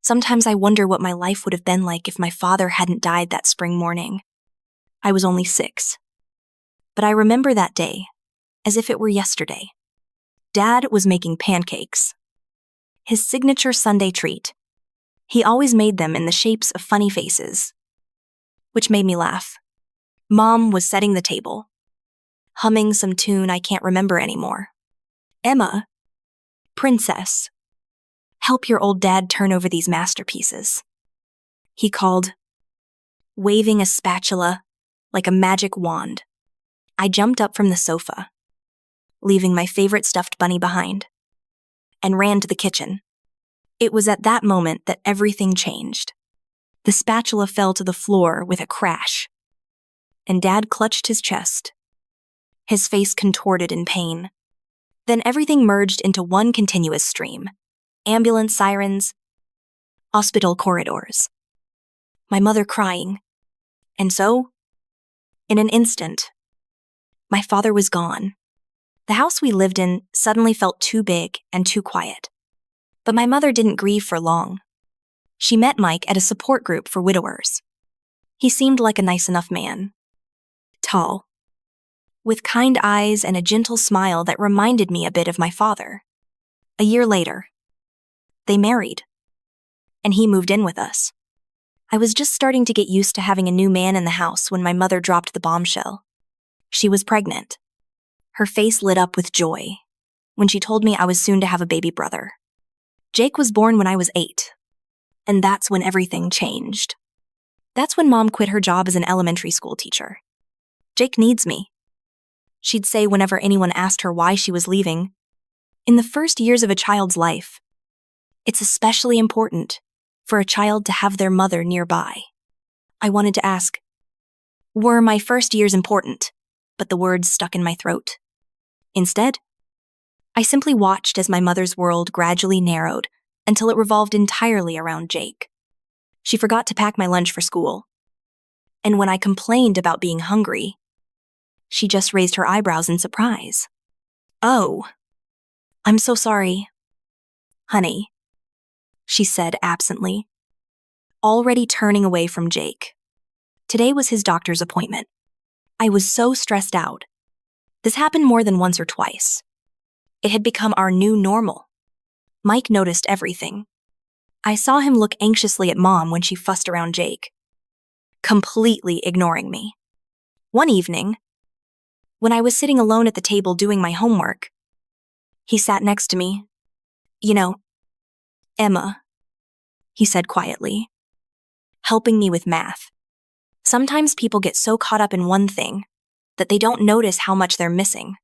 Sometimes I wonder what my life would have been like if my father hadn't died that spring morning. I was only 6. But I remember that day as if it were yesterday. Dad was making pancakes. His signature Sunday treat. He always made them in the shapes of funny faces, which made me laugh. Mom was setting the table, humming some tune I can't remember anymore. "Emma, princess, help your old dad turn over these masterpieces," he called, waving a spatula like a magic wand. I jumped up from the sofa, leaving my favorite stuffed bunny behind, and ran to the kitchen. It was at that moment that everything changed. The spatula fell to the floor with a crash, and Dad clutched his chest, his face contorted in pain. Then everything merged into one continuous stream. Ambulance sirens, hospital corridors, my mother crying. And so, in an instant, my father was gone. The house we lived in suddenly felt too big and too quiet. But my mother didn't grieve for long. She met Mike at a support group for widowers. He seemed like a nice enough man. Tall, with kind eyes and a gentle smile that reminded me a bit of my father. A year later, they married, and he moved in with us. I was just starting to get used to having a new man in the house when my mother dropped the bombshell. She was pregnant. Her face lit up with joy when she told me I was soon to have a baby brother. Jake was born when I was 8, and that's when everything changed. That's when Mom quit her job as an elementary school teacher. "Jake needs me," she'd say whenever anyone asked her why she was leaving. In the first years of a child's life, it's especially important for a child to have their mother nearby. I wanted to ask, were my first years important? But the words stuck in my throat. Instead, I simply watched as my mother's world gradually narrowed until it revolved entirely around Jake. She forgot to pack my lunch for school. And when I complained about being hungry, she just raised her eyebrows in surprise. "Oh, I'm so sorry, honey," she said absently, already turning away from Jake. Today was his doctor's appointment. I was so stressed out. This happened more than once or twice. It had become our new normal. Mike noticed everything. I saw him look anxiously at Mom when she fussed around Jake, completely ignoring me. One evening, when I was sitting alone at the table doing my homework, he sat next to me. "You know, Emma," he said quietly, helping me with math. "Sometimes people get so caught up in one thing that they don't notice how much they're missing."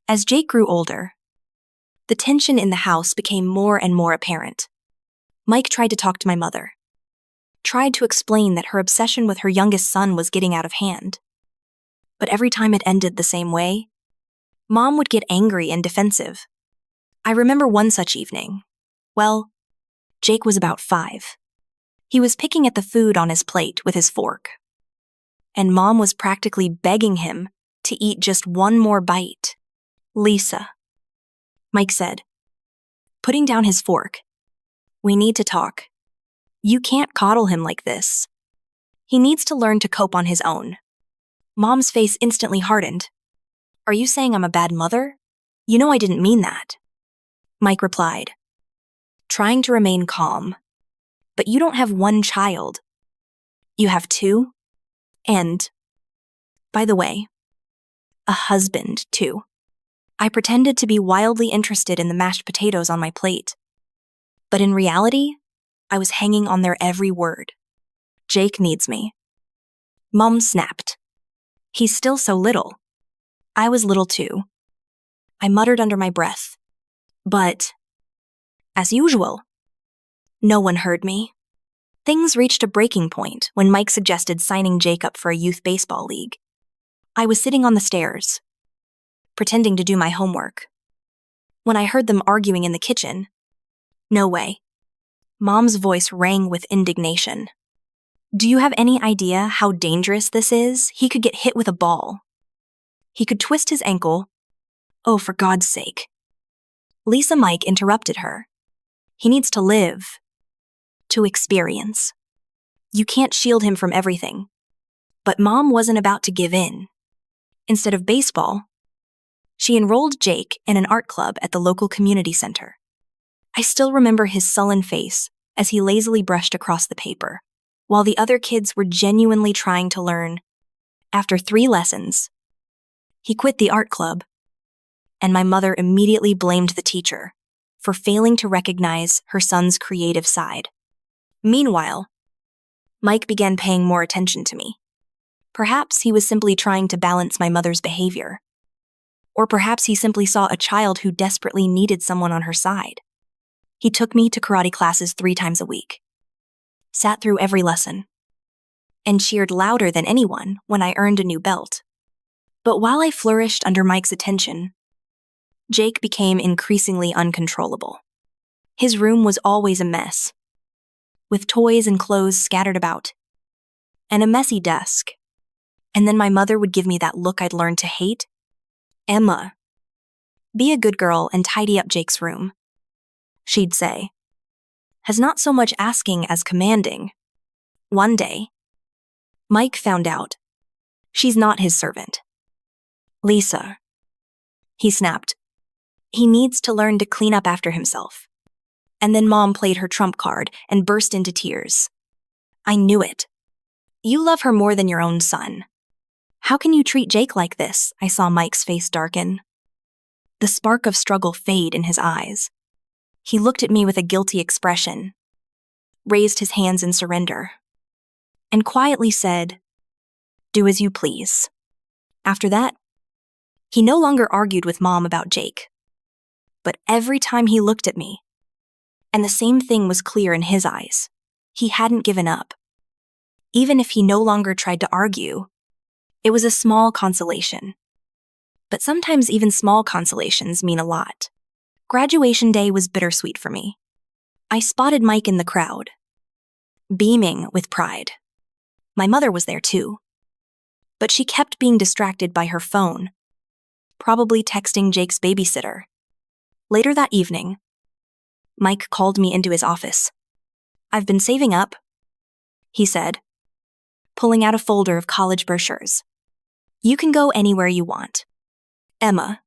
As Jake grew older, the tension in the house became more and more apparent. Mike tried to talk to my mother, tried to explain that her obsession with her youngest son was getting out of hand. But every time it ended the same way, Mom would get angry and defensive. I remember one such evening. Well, Jake was about 5. He was picking at the food on his plate with his fork, and Mom was practically begging him to eat just one more bite. "Lisa," Mike said, putting down his fork, "we need to talk. You can't coddle him like this. He needs to learn to cope on his own." Mom's face instantly hardened. "Are you saying I'm a bad mother? You know I didn't mean that," Mike replied, trying to remain calm. "But you don't have one child. You have 2. And, by the way, a husband, too." I pretended to be wildly interested in the mashed potatoes on my plate. But in reality, I was hanging on their every word. "Jake needs me." Mom snapped. "He's still so little." I was little too. I muttered under my breath. But, as usual, no one heard me. Things reached a breaking point when Mike suggested signing Jake up for a youth baseball league. I was sitting on the stairs, pretending to do my homework, when I heard them arguing in the kitchen. "No way." Mom's voice rang with indignation. "Do you have any idea how dangerous this is? He could get hit with a ball. He could twist his ankle. Oh, for God's sake." Lisa Mike interrupted her. "He needs to live. to experience. You can't shield him from everything. But Mom wasn't about to give in. Instead of baseball, she enrolled Jake in an art club at the local community center. I still remember his sullen face as he lazily brushed across the paper, while the other kids were genuinely trying to learn. After 3 lessons, he quit the art club, and my mother immediately blamed the teacher for failing to recognize her son's creative side. Meanwhile, Mike began paying more attention to me. Perhaps he was simply trying to balance my mother's behavior. Or perhaps he simply saw a child who desperately needed someone on her side. He took me to karate classes 3 times a week, sat through every lesson, and cheered louder than anyone when I earned a new belt. But while I flourished under Mike's attention, Jake became increasingly uncontrollable. His room was always a mess, with toys and clothes scattered about, and a messy desk. And then my mother would give me that look I'd learned to hate. "Emma, be a good girl and tidy up Jake's room," she'd say, as not so much asking as commanding. One day, Mike found out. "She's not his servant." "Lisa," he snapped. "He needs to learn to clean up after himself." And then Mom played her trump card and burst into tears. "I knew it. You love her more than your own son. How can you treat Jake like this?" I saw Mike's face darken, the spark of struggle fade in his eyes. He looked at me with a guilty expression, raised his hands in surrender, and quietly said, "Do as you please." After that, he no longer argued with Mom about Jake. But every time he looked at me, and the same thing was clear in his eyes, he hadn't given up. Even if he no longer tried to argue, it was a small consolation. But sometimes even small consolations mean a lot. Graduation day was bittersweet for me. I spotted Mike in the crowd, beaming with pride. My mother was there too. But she kept being distracted by her phone, probably texting Jake's babysitter. Later that evening, Mike called me into his office. "I've been saving up," he said, pulling out a folder of college brochures. "You can go anywhere you want. Emma,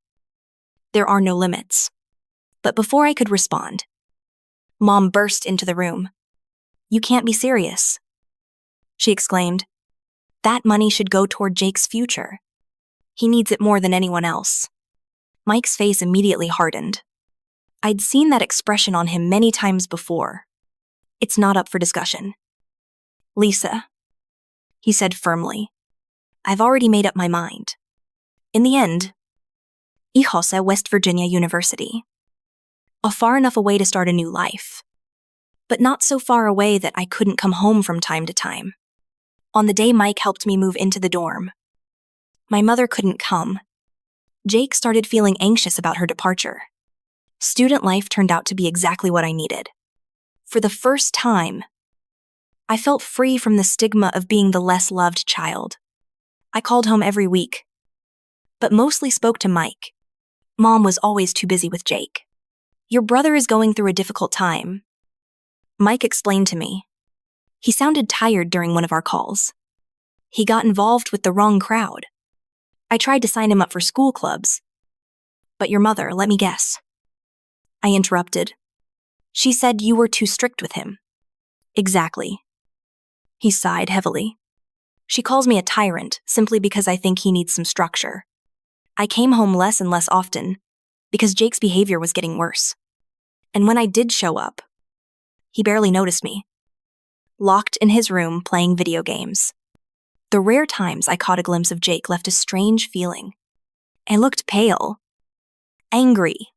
there are no limits." But before I could respond, Mom burst into the room. "You can't be serious," she exclaimed. "That money should go toward Jake's future. He needs it more than anyone else." Mike's face immediately hardened. I'd seen that expression on him many times before. "It's not up for discussion." "Lisa," he said firmly, "I've already made up my mind. In the end, Ijosa, West Virginia University. A far enough away to start a new life, but not so far away that I couldn't come home from time to time. On the day Mike helped me move into the dorm, my mother couldn't come. Jake started feeling anxious about her departure. Student life turned out to be exactly what I needed. For the first time, I felt free from the stigma of being the less loved child. I called home every week, but mostly spoke to Mike. Mom was always too busy with Jake. "Your brother is going through a difficult time," Mike explained to me. "He sounded tired during one of our calls. He got involved with the wrong crowd. I tried to sign him up for school clubs. But your mother, let me guess." I interrupted. "She said you were too strict with him." "Exactly." He sighed heavily. "She calls me a tyrant simply because I think he needs some structure. I came home less and less often because Jake's behavior was getting worse. And when I did show up, he barely noticed me, locked in his room playing video games. The rare times I caught a glimpse of Jake left a strange feeling. I looked pale, angry.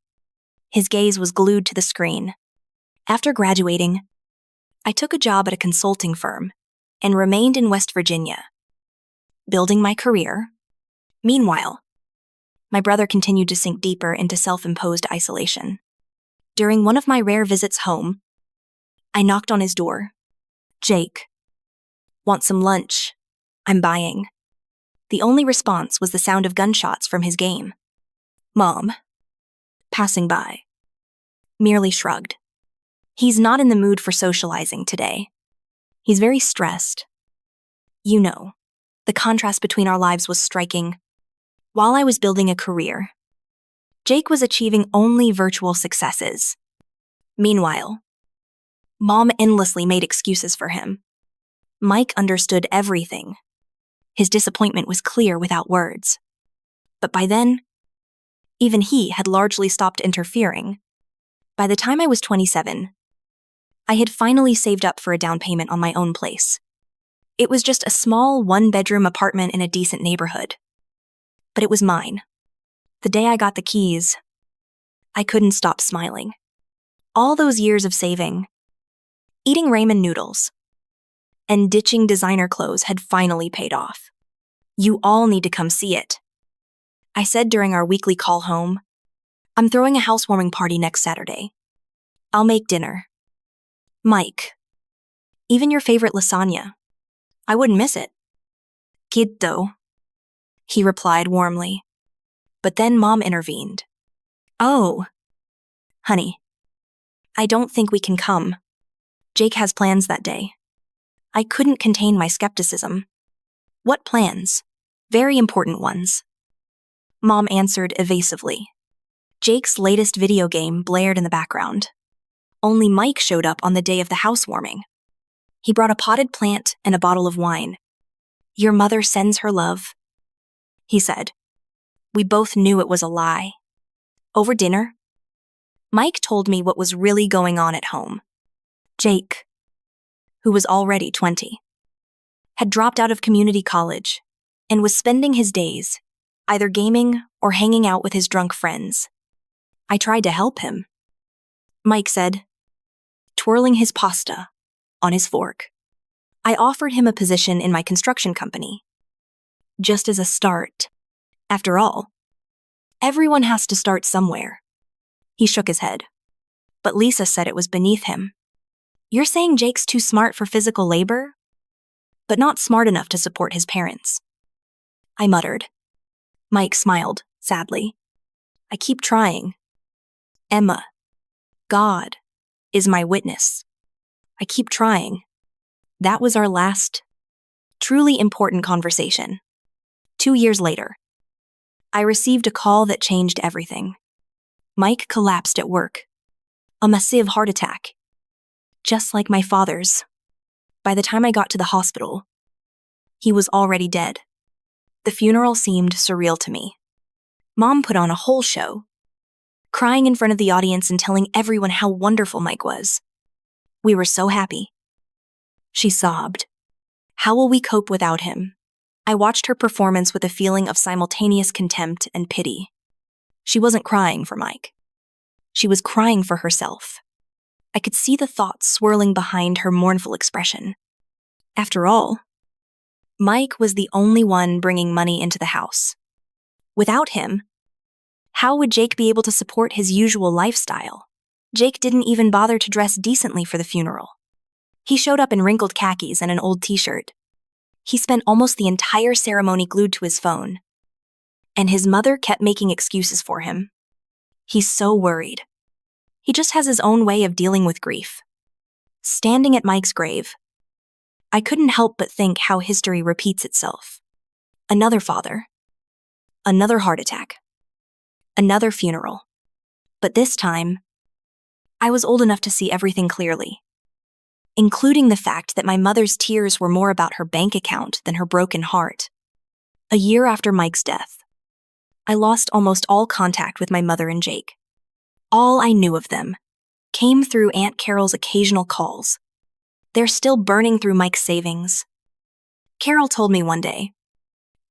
His gaze was glued to the screen. After graduating, I took a job at a consulting firm and remained in West Virginia, building my career. Meanwhile, my brother continued to sink deeper into self-imposed isolation. During one of my rare visits home, I knocked on his door. "Jake, want some lunch? I'm buying." The only response was the sound of gunshots from his game. Mom, passing by, merely shrugged. He's not in the mood for socializing today. He's very stressed. You know, the contrast between our lives was striking. While I was building a career, Jake was achieving only virtual successes. Meanwhile, Mom endlessly made excuses for him. Mike understood everything. His disappointment was clear without words. But by then, even he had largely stopped interfering. By the time I was 27, I had finally saved up for a down payment on my own place. It was just a small one-bedroom apartment in a decent neighborhood. But it was mine. The day I got the keys, I couldn't stop smiling. All those years of saving, eating ramen noodles, and ditching designer clothes had finally paid off. You all need to come see it, I said during our weekly call home. I'm throwing a housewarming party next Saturday. I'll make dinner. Mike, even your favorite lasagna. I wouldn't miss it. Kid though, he replied warmly. But then Mom intervened. Oh, honey, I don't think we can come. Jake has plans that day. I couldn't contain my skepticism. What plans? Very important ones. Mom answered evasively. Jake's latest video game blared in the background. Only Mike showed up on the day of the housewarming. He brought a potted plant and a bottle of wine. Your mother sends her love, he said. We both knew it was a lie. Over dinner, Mike told me what was really going on at home. Jake, who was already 20, had dropped out of community college and was spending his days either gaming or hanging out with his drunk friends. I tried to help him, Mike said, twirling his pasta on his fork. I offered him a position in my construction company, just as a start. After all, everyone has to start somewhere. He shook his head, but Lisa said it was beneath him. You're saying Jake's too smart for physical labor, but not smart enough to support his parents, I muttered. Mike smiled, sadly. I keep trying. Emma, God is my witness. I keep trying. That was our last, truly important conversation. 2 years later, I received a call that changed everything. Mike collapsed at work. A massive heart attack. Just like my father's. By the time I got to the hospital, he was already dead. The funeral seemed surreal to me. Mom put on a whole show, crying in front of the audience and telling everyone how wonderful Mike was. We were so happy. She sobbed. How will we cope without him? I watched her performance with a feeling of simultaneous contempt and pity. She wasn't crying for Mike. She was crying for herself. I could see the thoughts swirling behind her mournful expression. After all, Mike was the only one bringing money into the house. Without him, how would Jake be able to support his usual lifestyle? Jake didn't even bother to dress decently for the funeral. He showed up in wrinkled khakis and an old t-shirt. He spent almost the entire ceremony glued to his phone. And his mother kept making excuses for him. He's so worried. He just has his own way of dealing with grief. Standing at Mike's grave, I couldn't help but think how history repeats itself. Another father. Another heart attack. Another funeral. But this time, I was old enough to see everything clearly, including the fact that my mother's tears were more about her bank account than her broken heart. A year after Mike's death, I lost almost all contact with my mother and Jake. All I knew of them came through Aunt Carol's occasional calls. They're still burning through Mike's savings. Carol told me one day,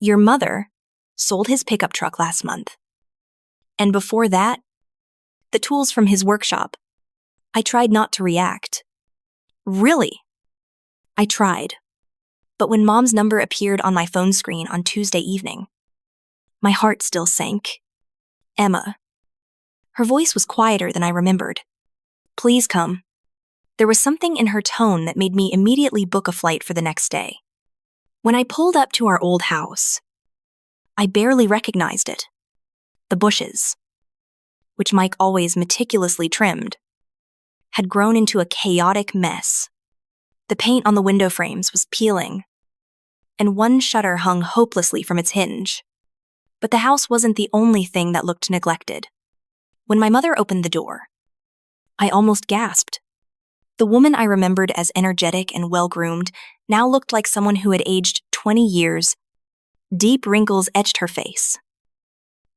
your mother sold his pickup truck last month. And before that, the tools from his workshop. I tried not to react. Really? I tried. But when Mom's number appeared on my phone screen on Tuesday evening, my heart still sank. Emma. Her voice was quieter than I remembered. Please come. There was something in her tone that made me immediately book a flight for the next day. When I pulled up to our old house, I barely recognized it. The bushes, which Mike always meticulously trimmed, had grown into a chaotic mess. The paint on the window frames was peeling, and one shutter hung hopelessly from its hinge. But the house wasn't the only thing that looked neglected. When my mother opened the door, I almost gasped. The woman I remembered as energetic and well-groomed now looked like someone who had aged 20 years. Deep wrinkles etched her face,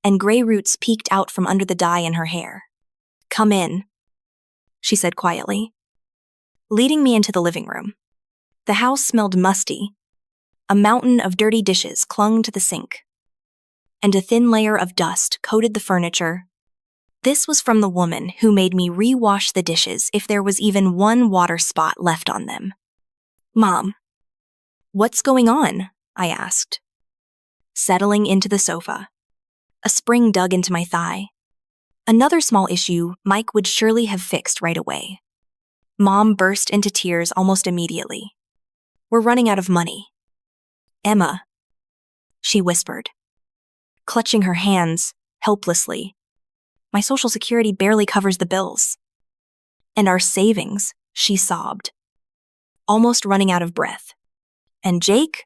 and gray roots peeked out from under the dye in her hair. "Come in," she said quietly, leading me into the living room. The house smelled musty. A mountain of dirty dishes clung to the sink, and a thin layer of dust coated the furniture. This was from the woman who made me re-wash the dishes if there was even one water spot left on them. "Mom, what's going on?" I asked, settling into the sofa. A spring dug into my thigh. Another small issue Mike would surely have fixed right away. Mom burst into tears almost immediately. "We're running out of money." "Emma," she whispered, clutching her hands helplessly. "My Social Security barely covers the bills." "And our savings," she sobbed, almost running out of breath. "And Jake?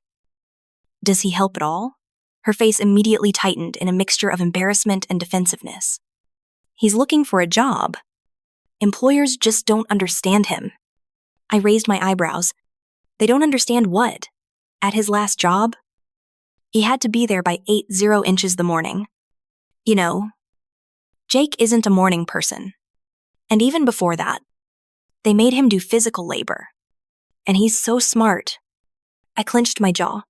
Does he help at all?" Her face immediately tightened in a mixture of embarrassment and defensiveness. "He's looking for a job. Employers just don't understand him." I raised my eyebrows. "They don't understand what? At his last job? He had to be there by 8:00 inches the morning. You know, Jake isn't a morning person. And even before that, they made him do physical labor. And he's so smart." I clenched my jaw.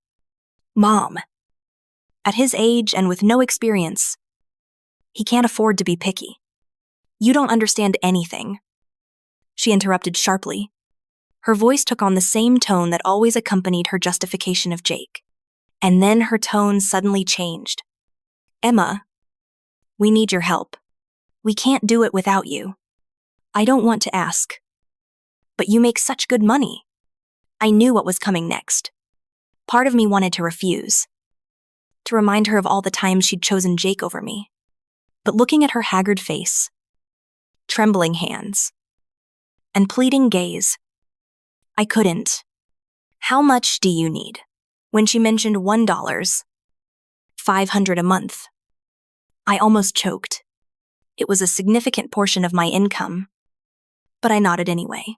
"Mom, at his age and with no experience, he can't afford to be picky. You don't understand anything." She interrupted sharply. Her voice took on the same tone that always accompanied her justification of Jake. And then her tone suddenly changed. "Emma, we need your help. We can't do it without you. I don't want to ask, but you make such good money." I knew what was coming next. Part of me wanted to refuse, to remind her of all the times she'd chosen Jake over me. But looking at her haggard face, trembling hands, and pleading gaze, I couldn't. "How much do you need?" When she mentioned $1, $500 a month, I almost choked. It was a significant portion of my income, but I nodded anyway.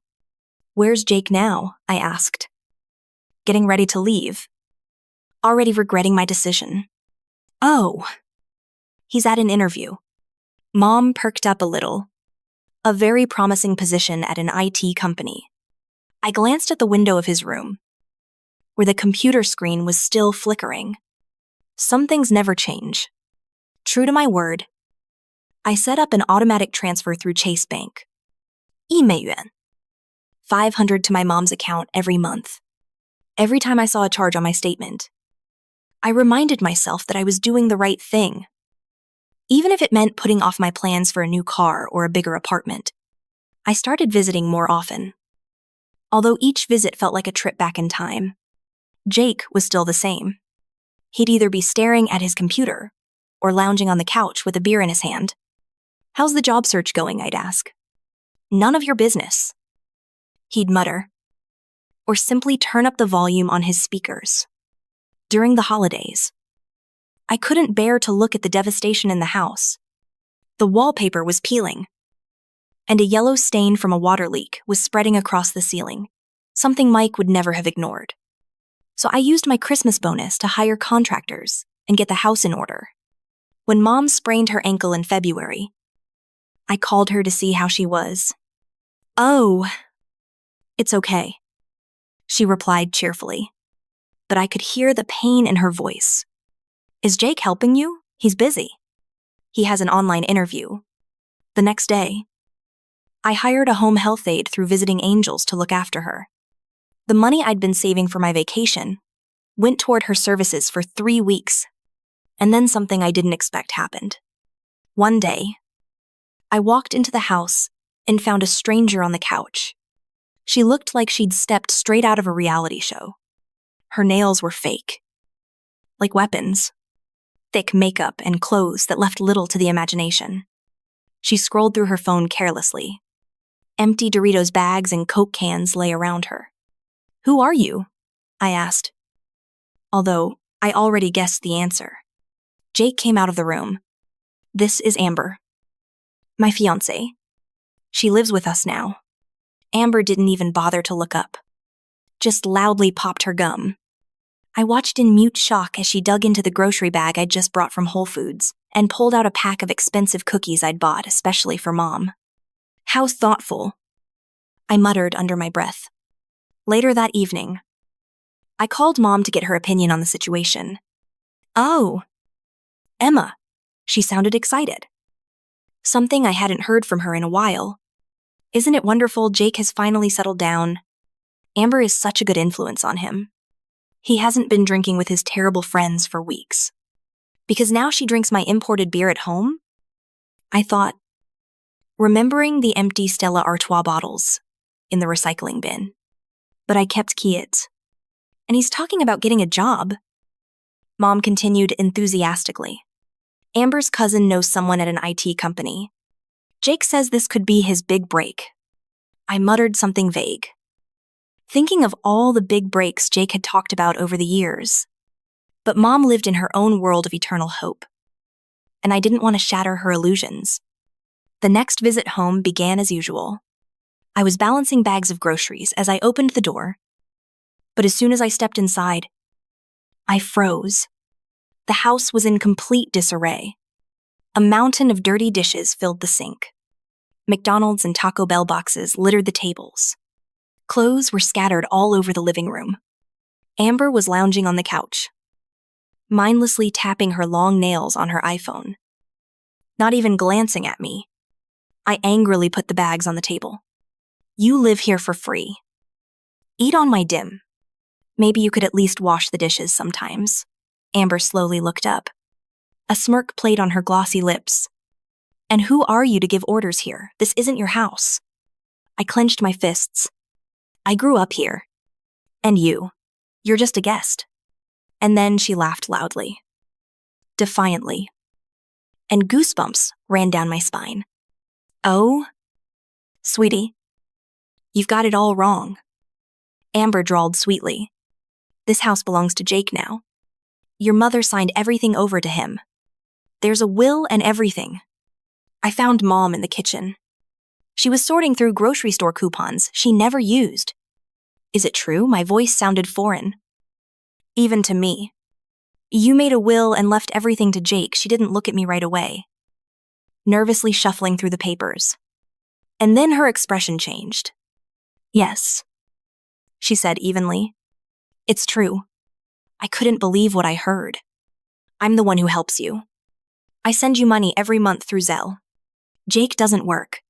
"Where's Jake now?" I asked, getting ready to leave, already regretting my decision. "Oh, he's at an interview." Mom perked up a little. "A very promising position at an IT company." I glanced at the window of his room, where the computer screen was still flickering. Some things never change. True to my word, I set up an automatic transfer through Chase Bank. 1,000,000. 500 to my mom's account every month. Every time I saw a charge on my statement, I reminded myself that I was doing the right thing. Even if it meant putting off my plans for a new car or a bigger apartment, I started visiting more often. Although each visit felt like a trip back in time, Jake was still the same. He'd either be staring at his computer or lounging on the couch with a beer in his hand. "How's the job search going?" I'd ask. "None of your business," he'd mutter, or simply turn up the volume on his speakers. During the holidays, I couldn't bear to look at the devastation in the house. The wallpaper was peeling, and a yellow stain from a water leak was spreading across the ceiling, something Mike would never have ignored. So I used my Christmas bonus to hire contractors and get the house in order. When Mom sprained her ankle in February, I called her to see how she was. "Oh, it's okay," she replied cheerfully, but I could hear the pain in her voice. "Is Jake helping you? He's busy. He has an online interview." The next day, I hired a home health aide through Visiting Angels to look after her. The money I'd been saving for my vacation went toward her services for 3 weeks, and then something I didn't expect happened. One day, I walked into the house and found a stranger on the couch. She looked like she'd stepped straight out of a reality show. Her nails were fake, like weapons, thick makeup and clothes that left little to the imagination. She scrolled through her phone carelessly. Empty Doritos bags and Coke cans lay around her. "Who are you?" I asked, although I already guessed the answer. Jake came out of the room. "This is Amber, my fiancée. She lives with us now." Amber didn't even bother to look up, just loudly popped her gum. I watched in mute shock as she dug into the grocery bag I'd just brought from Whole Foods and pulled out a pack of expensive cookies I'd bought especially for Mom. "How thoughtful," I muttered under my breath. Later that evening, I called Mom to get her opinion on the situation. "Oh, Emma," she sounded excited. Something I hadn't heard from her in a while. "Isn't it wonderful Jake has finally settled down? Amber is such a good influence on him. He hasn't been drinking with his terrible friends for weeks. Because now she drinks my imported beer at home?" I thought, remembering the empty Stella Artois bottles in the recycling bin. But I kept quiet. "And he's talking about getting a job," Mom continued enthusiastically. "Amber's cousin knows someone at an IT company. Jake says this could be his big break." I muttered something vague, thinking of all the big breaks Jake had talked about over the years. But Mom lived in her own world of eternal hope, and I didn't want to shatter her illusions. The next visit home began as usual. I was balancing bags of groceries as I opened the door, but as soon as I stepped inside, I froze. The house was in complete disarray. A mountain of dirty dishes filled the sink. McDonald's and Taco Bell boxes littered the tables. Clothes were scattered all over the living room. Amber was lounging on the couch, mindlessly tapping her long nails on her iPhone, not even glancing at me. I angrily put the bags on the table. "You live here for free. Eat on my dim. Maybe you could at least wash the dishes sometimes." Amber slowly looked up. A smirk played on her glossy lips. "And who are you to give orders here? This isn't your house." I clenched my fists. "I grew up here. And you're just a guest." And then she laughed loudly, defiantly, and goosebumps ran down my spine. "Oh, sweetie, you've got it all wrong," Amber drawled sweetly. "This house belongs to Jake now. Your mother signed everything over to him. There's a will and everything." I found Mom in the kitchen. She was sorting through grocery store coupons she never used. "Is it true?" My voice sounded foreign, even to me. "You made a will and left everything to Jake." She didn't look at me right away, nervously shuffling through the papers. And then her expression changed. "Yes," she said evenly. "It's true. I couldn't believe what I heard. I'm the one who helps you. I send you money every month through Zelle. Jake doesn't work.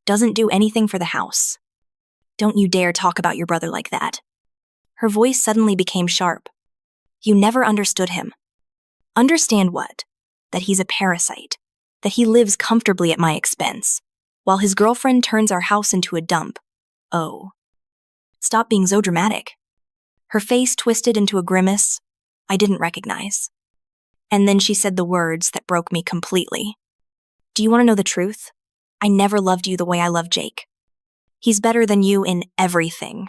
Doesn't do anything for the house. Don't you dare talk about your brother like that." Her voice suddenly became sharp. "You never understood him." "Understand what? That he's a parasite. That he lives comfortably at my expense, while his girlfriend turns our house into a dump. Oh. Stop being so dramatic." Her face twisted into a grimace I didn't recognize. And then she said the words that broke me completely. "Do you want to know the truth? I never loved you the way I love Jake. He's better than you in everything.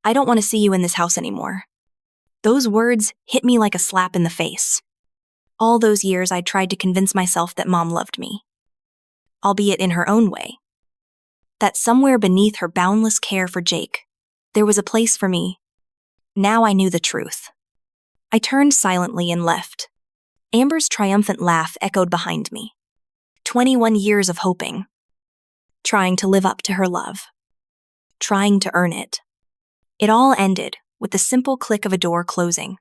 I don't want to see you in this house anymore." Those words hit me like a slap in the face. All those years I tried to convince myself that Mom loved me, albeit in her own way. That somewhere beneath her boundless care for Jake, there was a place for me. Now I knew the truth. I turned silently and left. Amber's triumphant laugh echoed behind me. 21 years of hoping. Trying to live up to her love. Trying to earn it. It all ended with the simple click of a door closing.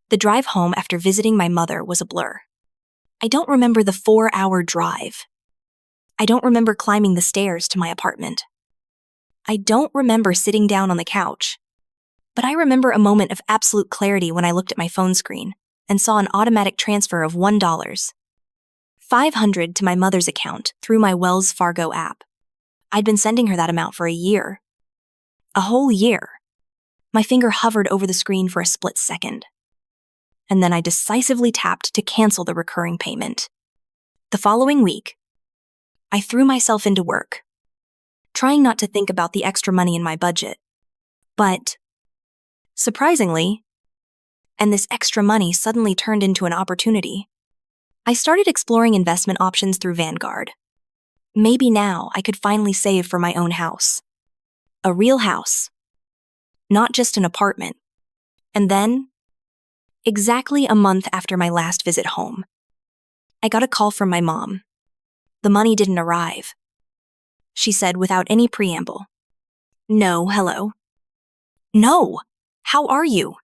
The drive home after visiting my mother was a blur. I don't remember the 4-hour drive. I don't remember climbing the stairs to my apartment. I don't remember sitting down on the couch. But I remember a moment of absolute clarity when I looked at my phone screen and saw an automatic transfer of $1, $500 to my mother's account through my Wells Fargo app. I'd been sending her that amount for a year. A whole year. My finger hovered over the screen for a split second. And then I decisively tapped to cancel the recurring payment. The following week, I threw myself into work. trying not to think about the extra money in my budget. But, surprisingly, and this extra money suddenly turned into an opportunity. I started exploring investment options through Vanguard. Maybe now I could finally save for my own house. A real house. Not just an apartment. And then, exactly a month after my last visit home, I got a call from my mom. The money didn't arrive. She said without any preamble. No, hello. No! How are you?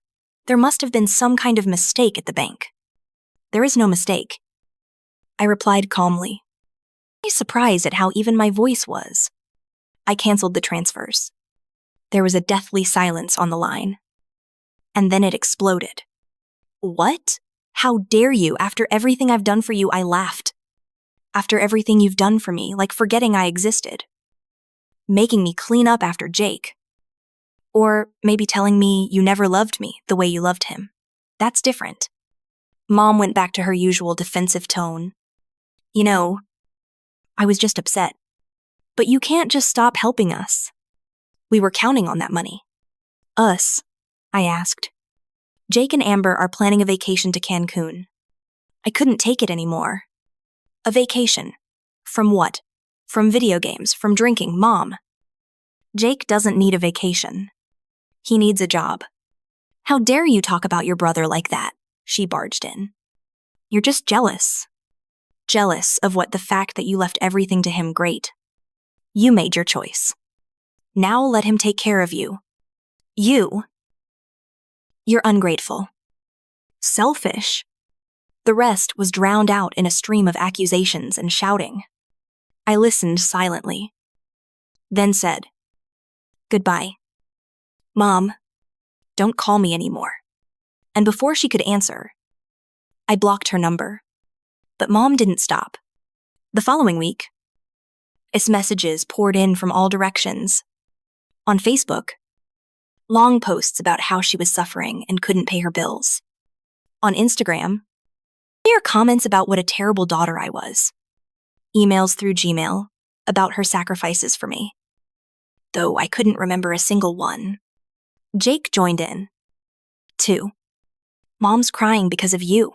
There must have been some kind of mistake at the bank. There is no mistake. I replied calmly. I was surprised at how even my voice was. I canceled the transfers. There was a deathly silence on the line. And then it exploded. What? How dare you? After everything I've done for you, I laughed. After everything you've done for me, like forgetting I existed. Making me clean up after Jake. Or maybe telling me you never loved me the way you loved him. That's different. Mom went back to her usual defensive tone. You know, I was just upset. But you can't just stop helping us. We were counting on that money. Us? I asked. Jake and Amber are planning a vacation to Cancun. I couldn't take it anymore. A vacation. From what? From video games, from drinking, Mom. Jake doesn't need a vacation. He needs a job. How dare you talk about your brother like that? She barged in. You're just jealous. Jealous of what the fact that you left everything to him great. You made your choice. Now let him take care of you. You? You're ungrateful. Selfish. The rest was drowned out in a stream of accusations and shouting. I listened silently. Then said, Goodbye. Mom, don't call me anymore. And before she could answer, I blocked her number. But Mom didn't stop. The following week, as messages poured in from all directions. On Facebook, long posts about how she was suffering and couldn't pay her bills. On Instagram, mere comments about what a terrible daughter I was. Emails through Gmail about her sacrifices for me. Though I couldn't remember a single one. Jake joined in. 2. Mom's crying because of you.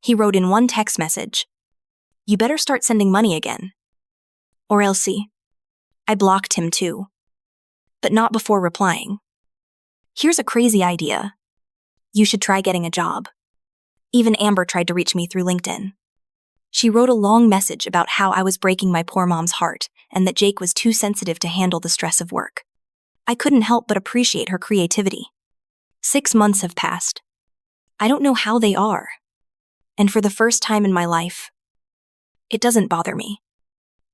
He wrote in one text message, You better start sending money again. Or else. I blocked him too. But not before replying. Here's a crazy idea. You should try getting a job. Even Amber tried to reach me through LinkedIn. She wrote a long message about how I was breaking my poor mom's heart and that Jake was too sensitive to handle the stress of work. I couldn't help but appreciate her creativity. 6 months have passed. I don't know how they are. And for the first time in my life, it doesn't bother me.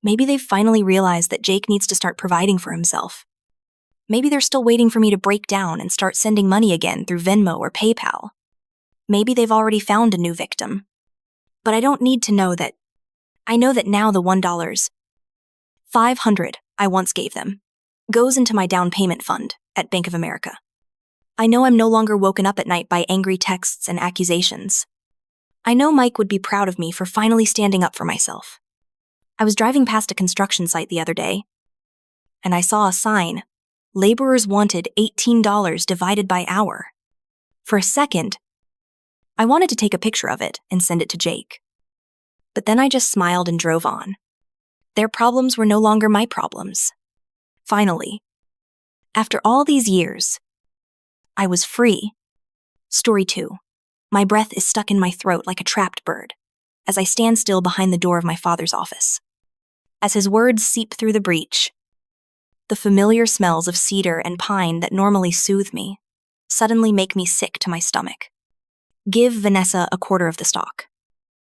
Maybe they've finally realized that Jake needs to start providing for himself. Maybe they're still waiting for me to break down and start sending money again through Venmo or PayPal. Maybe they've already found a new victim. But I don't need to know that. I know that now the $1, $500 I once gave them goes into my down payment fund at Bank of America. I know I'm no longer woken up at night by angry texts and accusations. I know Mike would be proud of me for finally standing up for myself. I was driving past a construction site the other day, and I saw a sign, Laborers wanted $18 divided by hour. For a second, I wanted to take a picture of it and send it to Jake. But then I just smiled and drove on. Their problems were no longer my problems. Finally, after all these years, I was free. Story 2. My breath is stuck in my throat like a trapped bird as I stand still behind the door of my father's office. As his words seep through the breach, the familiar smells of cedar and pine that normally soothe me suddenly make me sick to my stomach. Give Vanessa a quarter of the stock.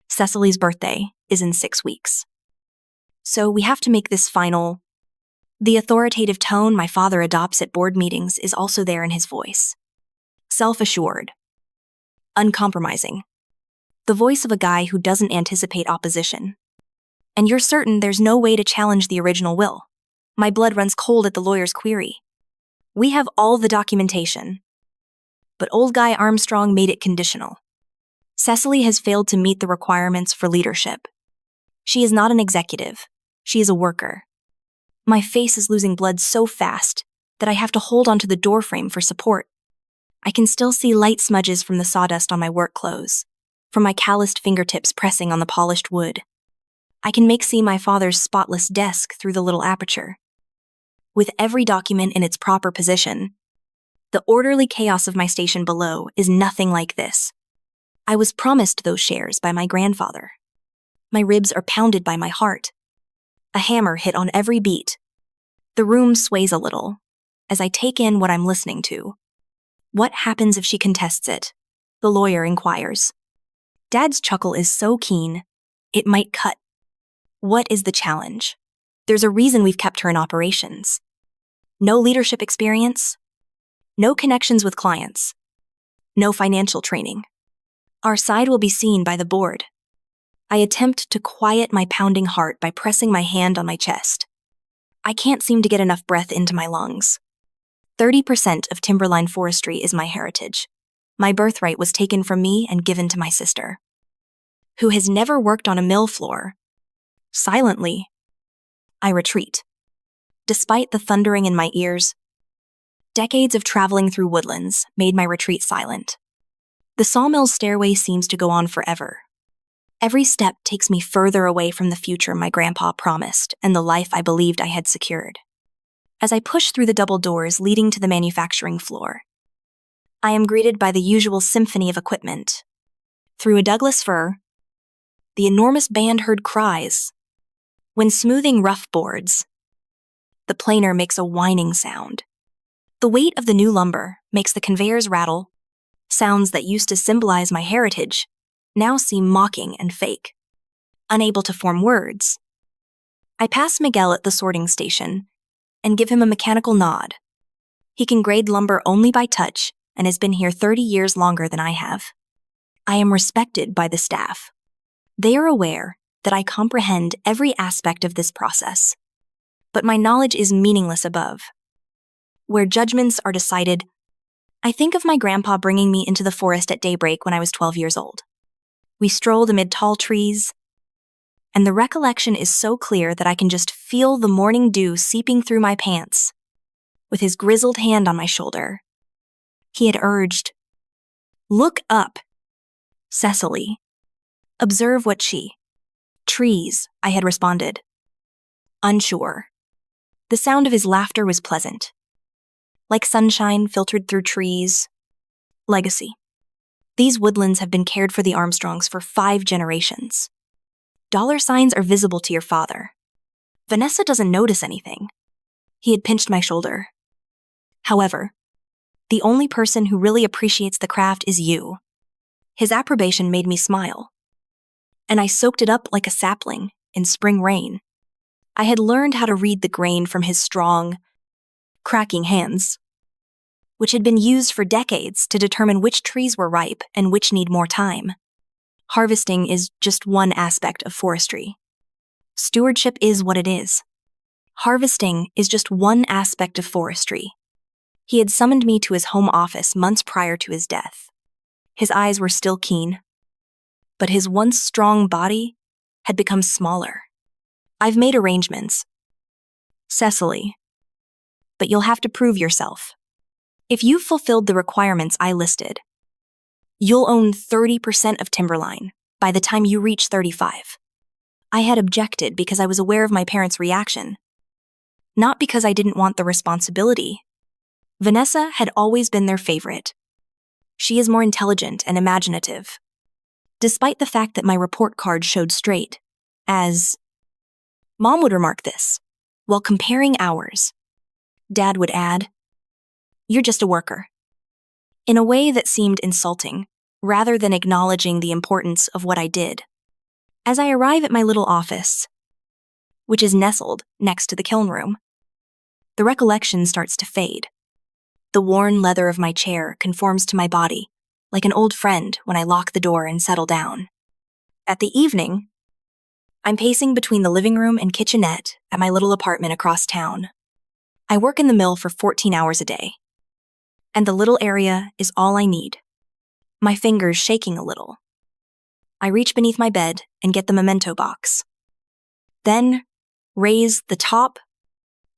Cecily's birthday is in 6 weeks. So we have to make this final. The authoritative tone my father adopts at board meetings is also there in his voice. Self-assured. Uncompromising. The voice of a guy who doesn't anticipate opposition. And you're certain there's no way to challenge the original will. My blood runs cold at the lawyer's query. We have all the documentation. But old guy Armstrong made it conditional. Cecily has failed to meet the requirements for leadership. She is not an executive. She is a worker. My face is losing blood so fast that I have to hold onto the doorframe for support. I can still see light smudges from the sawdust on my work clothes, from my calloused fingertips pressing on the polished wood. I can see my father's spotless desk through the little aperture. With every document in its proper position, the orderly chaos of my station below is nothing like this. I was promised those shares by my grandfather. My ribs are pounded by my heart. A hammer hit on every beat. The room sways a little as I take in what I'm listening to. What happens if she contests it? The lawyer inquires. Dad's chuckle is so keen, it might cut. What is the challenge? There's a reason we've kept her in operations. No leadership experience, no connections with clients, no financial training. Our side will be seen by the board. I attempt to quiet my pounding heart by pressing my hand on my chest. I can't seem to get enough breath into my lungs. 30% of timberline forestry is my heritage. My birthright was taken from me and given to my sister, who has never worked on a mill floor. Silently, I retreat. Despite the thundering in my ears, decades of traveling through woodlands made my retreat silent. The sawmill's stairway seems to go on forever. Every step takes me further away from the future my grandpa promised and the life I believed I had secured. As I push through the double doors leading to the manufacturing floor, I am greeted by the usual symphony of equipment. Through a Douglas fir, the enormous band heard cries. When smoothing rough boards, the planer makes a whining sound. The weight of the new lumber makes the conveyors rattle. Sounds that used to symbolize my heritage now seem mocking and fake. Unable to form words, I pass Miguel at the sorting station and give him a mechanical nod. He can grade lumber only by touch and has been here 30 years longer than I have. I am respected by the staff. They are aware that I comprehend every aspect of this process, but my knowledge is meaningless above. Where judgments are decided, I think of my grandpa bringing me into the forest at daybreak when I was 12 years old. We strolled amid tall trees, and the recollection is so clear that I can just feel the morning dew seeping through my pants. With his grizzled hand on my shoulder, he had urged, "Look up, Cecily. Observe what she..." "Trees," I had responded, unsure. The sound of his laughter was pleasant, like sunshine filtered through trees. Legacy. These woodlands have been cared for the Armstrongs for 5 generations. Dollar signs are visible to your father. Vanessa doesn't notice anything. He had pinched my shoulder. However, the only person who really appreciates the craft is you. His approbation made me smile, and I soaked it up like a sapling in spring rain. I had learned how to read the grain from his strong, cracking hands, which had been used for decades to determine which trees were ripe and which need more time. Harvesting is just one aspect of forestry. Stewardship is what it is. Harvesting is just one aspect of forestry. He had summoned me to his home office months prior to his death. His eyes were still keen, but his once strong body had become smaller. "I've made arrangements, Cecily, but you'll have to prove yourself. If you've fulfilled the requirements I listed, you'll own 30% of Timberline by the time you reach 35. I had objected because I was aware of my parents' reaction, not because I didn't want the responsibility. Vanessa had always been their favorite. She is more intelligent and imaginative, despite the fact that my report card showed straight, as Mom would remark this, while comparing ours. Dad would add, "You're just a worker," in a way that seemed insulting, rather than acknowledging the importance of what I did. As I arrive at my little office, which is nestled next to the kiln room, the recollection starts to fade. The worn leather of my chair conforms to my body, like an old friend when I lock the door and settle down. At the evening, I'm pacing between the living room and kitchenette at my little apartment across town. I work in the mill for 14 hours a day, and the little area is all I need. My fingers shaking a little. I reach beneath my bed and get the memento box. Then, raise the top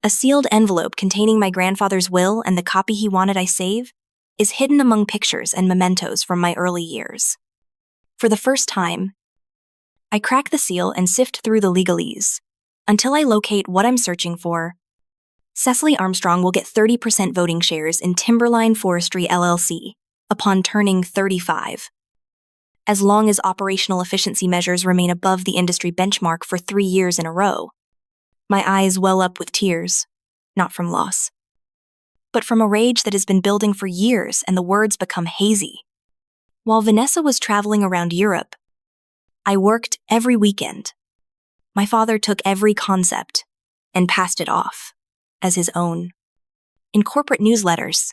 A sealed envelope containing my grandfather's will and the copy he wanted I save is hidden among pictures and mementos from my early years. For the first time, I crack the seal and sift through the legalese until I locate what I'm searching for. Cecily Armstrong will get 30% voting shares in Timberline Forestry LLC upon turning 35. As long as operational efficiency measures remain above the industry benchmark for 3 years in a row. My eyes well up with tears, not from loss, but from a rage that has been building for years and the words become hazy. While Vanessa was traveling around Europe, I worked every weekend. My father took every concept and passed it off as his own. In corporate newsletters,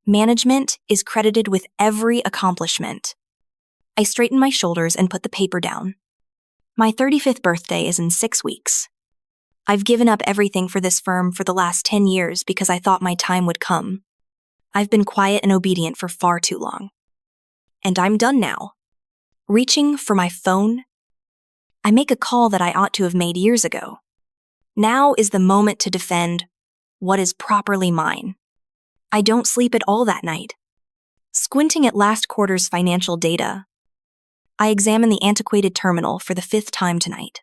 management is credited with every accomplishment. I straighten my shoulders and put the paper down. My 35th birthday is in 6 weeks. I've given up everything for this firm for the last 10 years because I thought my time would come. I've been quiet and obedient for far too long. And I'm done now. Reaching for my phone, I make a call that I ought to have made years ago. Now is the moment to defend what is properly mine. I don't sleep at all that night. Squinting at last quarter's financial data, I examine the antiquated terminal for the 5th time tonight.